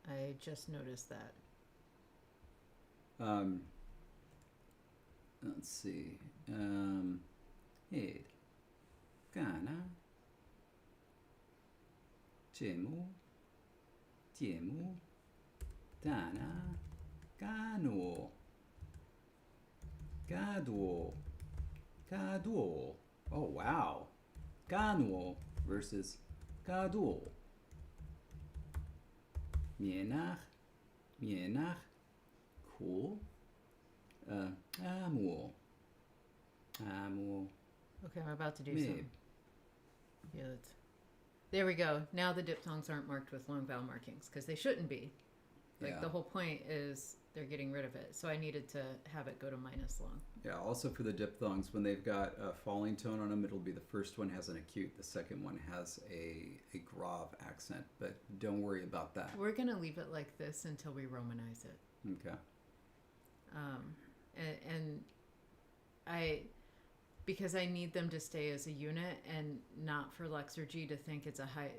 Speaker 2: I just noticed that.
Speaker 1: let's see. Hey, Kana, Jemu, Jemu, Dana, Gano, Gado, Gado. Oh wow, Gano versus Gado. Mienach, Mienach, cool. Amo, Amo.
Speaker 2: Okay, I'm about to do
Speaker 1: Maybe.
Speaker 2: some. Yeah, there we go. Now the diphthongs aren't marked with long vowel markings because they shouldn't be. Like
Speaker 1: Yeah.
Speaker 2: the whole point is they're getting rid of it. So I needed to have it go to minus long.
Speaker 1: Yeah, also for the diphthongs, when they've got a falling tone on them, it'll be the first one has an acute, the second one has a grave accent, but don't worry about that.
Speaker 2: We're going to leave it like this until we Romanize it.
Speaker 1: Okay.
Speaker 2: And because I need them to stay as a unit and not for Lexergy to think it's a high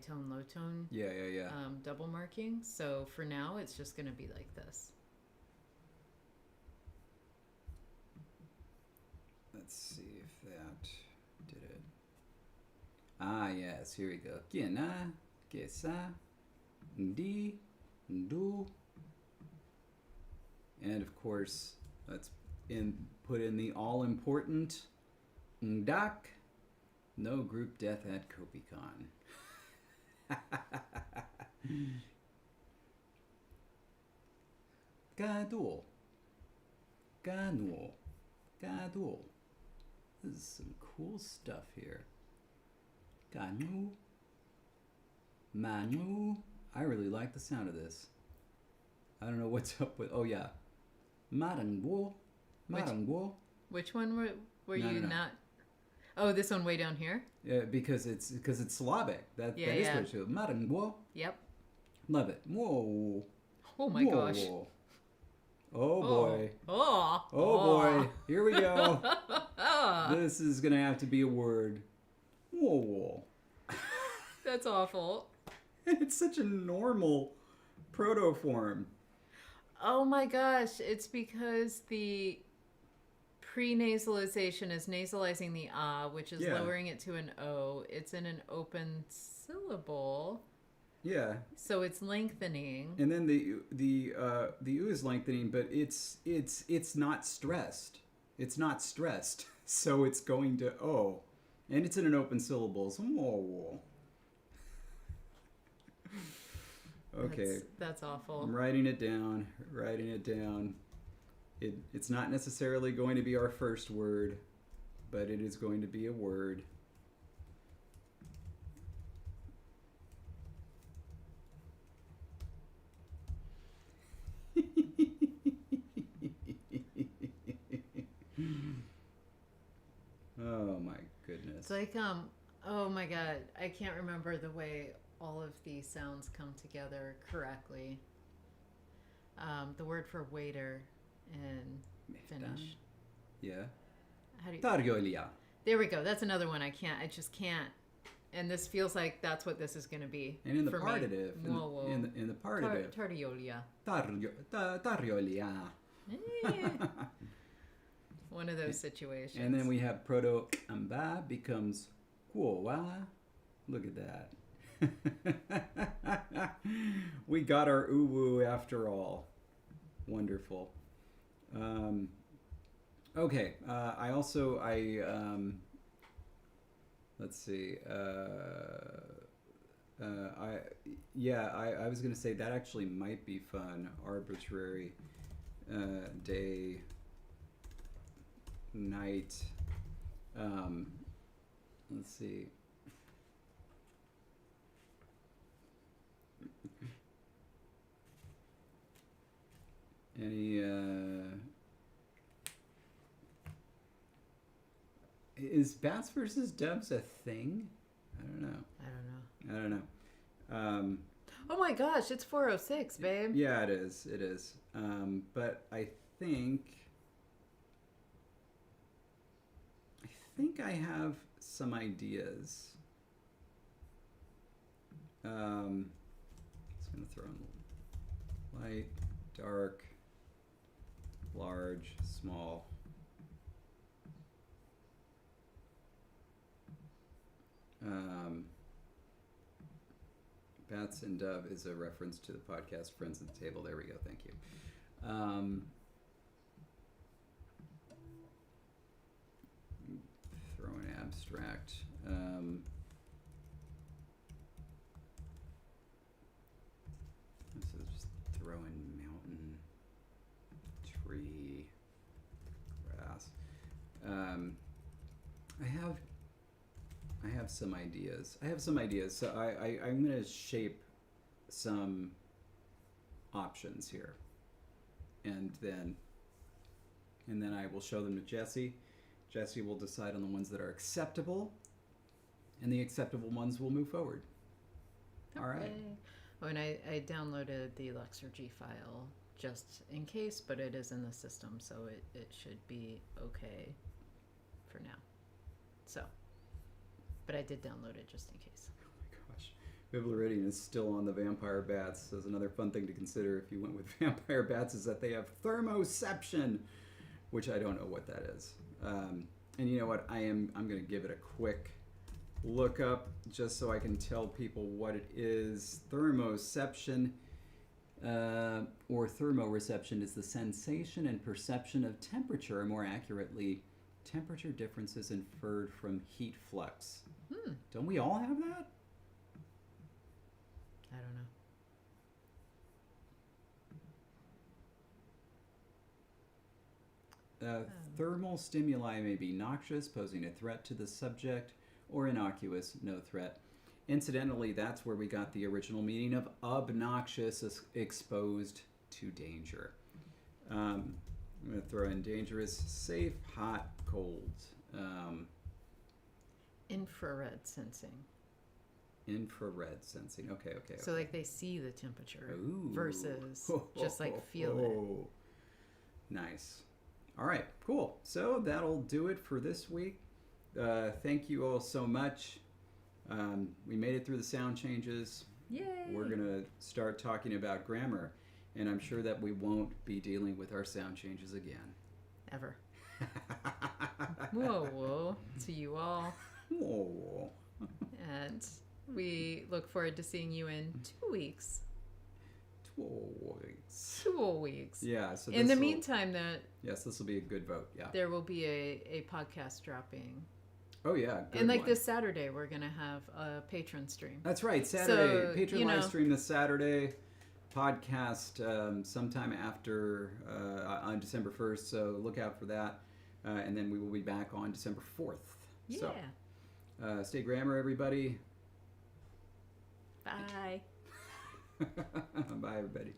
Speaker 2: tone, low tone
Speaker 1: Yeah.
Speaker 2: double marking. So for now, it's just going to be like this.
Speaker 1: Let's see if that did it. Ah, yes, here we go. Kiena, Kesa, Ndi, Ndu. And of course, let's put in the all-important Ndak. No group death at Kopicon. Gadul. Ganul. Gadul. This is some cool stuff here. Ganu. Manu. I really like the sound of this. I don't know what's up with. Oh yeah. Marangwo. Marangwo.
Speaker 2: Which one were
Speaker 1: No,
Speaker 2: you
Speaker 1: no, no.
Speaker 2: not? Oh, this one way down here?
Speaker 1: Yeah, because it's Slavic. That
Speaker 2: Yeah,
Speaker 1: that is
Speaker 2: yeah.
Speaker 1: what you. Marangwo.
Speaker 2: Yep.
Speaker 1: Love it. Whoa.
Speaker 2: Oh my gosh.
Speaker 1: Whoa. Oh boy.
Speaker 2: Oh.
Speaker 1: Oh boy. Here we go.
Speaker 2: Ah,
Speaker 1: This is gonna have to be a word. Whoa.
Speaker 2: that's awful.
Speaker 1: It's such a normal protoform.
Speaker 2: Oh my gosh. It's because the pre-nasalization is nasalizing the ah, which is
Speaker 1: Yeah.
Speaker 2: lowering it to an O. It's in an open syllable,
Speaker 1: Yeah.
Speaker 2: so it's lengthening.
Speaker 1: And then the U is lengthening, but it's not stressed. It's not stressed, so it's going to O, and it's in an open syllable. So whoa. Okay,
Speaker 2: That's awful.
Speaker 1: I'm writing it down. Writing it down. It's not necessarily going to be our first word, but it is going to be a word. Oh my goodness.
Speaker 2: It's like oh my god, I can't remember the way all of these sounds come together correctly. The word for waiter in Finnish.
Speaker 1: Yeah.
Speaker 2: How do you?
Speaker 1: Tarjoilija.
Speaker 2: There we go. That's another one I just can't. And this feels like that's what this is going to be.
Speaker 1: And in the
Speaker 2: for me.
Speaker 1: partitive,
Speaker 2: Whoa.
Speaker 1: in the partitive,
Speaker 2: Tarjoilija.
Speaker 1: tarjoilija.
Speaker 2: One of those situations.
Speaker 1: And then we have proto amba becomes kuowa. Look at that. We got our uwu after all. Wonderful. Okay. I let's see. I was gonna say that actually might be fun. Arbitrary day, night. Let's see. Any is bats versus doves a thing? I don't know.
Speaker 2: I don't know.
Speaker 1: I don't know.
Speaker 2: Oh my gosh, it's 4:06, babe.
Speaker 1: Yeah, it is. It is. But I think I have some ideas. Just gonna throw in light, dark, large, small. Bats and Dove is a reference to the podcast Friends at the Table. There we go. Thank you. Throw an abstract. So just throw in mountain, tree, grass. I have some ideas. So I'm going to shape some options here, and then I will show them to Jesse. Jesse will decide on the ones that are acceptable, and the acceptable ones will move forward. All right.
Speaker 2: Oh, and I downloaded the Luxurgy file just in case, but it is in the system, so it should be okay for now. So, but I did download it just in case.
Speaker 1: Oh my gosh. Biblaridion is still on the vampire bats. So another fun thing to consider if you went with vampire bats is that they have thermoception, which I don't know what that is. And you know what? I'm going to give it a quick look up just so I can tell people what it is. Thermoception or thermoreception is the sensation and perception of temperature, or more accurately, temperature differences inferred from heat flux. Don't we all have that?
Speaker 2: I don't know.
Speaker 1: Thermal stimuli may be noxious, posing a threat to the subject, or innocuous, no threat. Incidentally, that's where we got the original meaning of obnoxious, exposed to danger. I'm going to throw in dangerous, safe, hot, cold.
Speaker 2: Infrared sensing.
Speaker 1: Infrared sensing. Okay.
Speaker 2: So like they see the temperature
Speaker 1: Ooh.
Speaker 2: versus just like feel it.
Speaker 1: Nice. All right, cool. So that'll do it for this week. Thank you all so much. We made it through the sound changes.
Speaker 2: Yay!
Speaker 1: We're going to start talking about grammar, and I'm sure that we won't be dealing with our sound changes again.
Speaker 2: Ever. Whoa. To you all.
Speaker 1: Whoa.
Speaker 2: And we look forward to seeing you in 2 weeks. 2 weeks.
Speaker 1: Yeah. So
Speaker 2: in the meantime,
Speaker 1: yes, this will be a good vote. Yeah.
Speaker 2: There will be a podcast dropping.
Speaker 1: Oh yeah. Good
Speaker 2: and like
Speaker 1: one.
Speaker 2: this Saturday, we're gonna have a patron stream.
Speaker 1: That's right. Saturday,
Speaker 2: So,
Speaker 1: patron live stream this Saturday. Podcast sometime after on December 1st. So look out for that. And then we will be back on December 4th.
Speaker 2: Yeah.
Speaker 1: So stay grammar, everybody.
Speaker 2: Bye.
Speaker 1: Bye, everybody.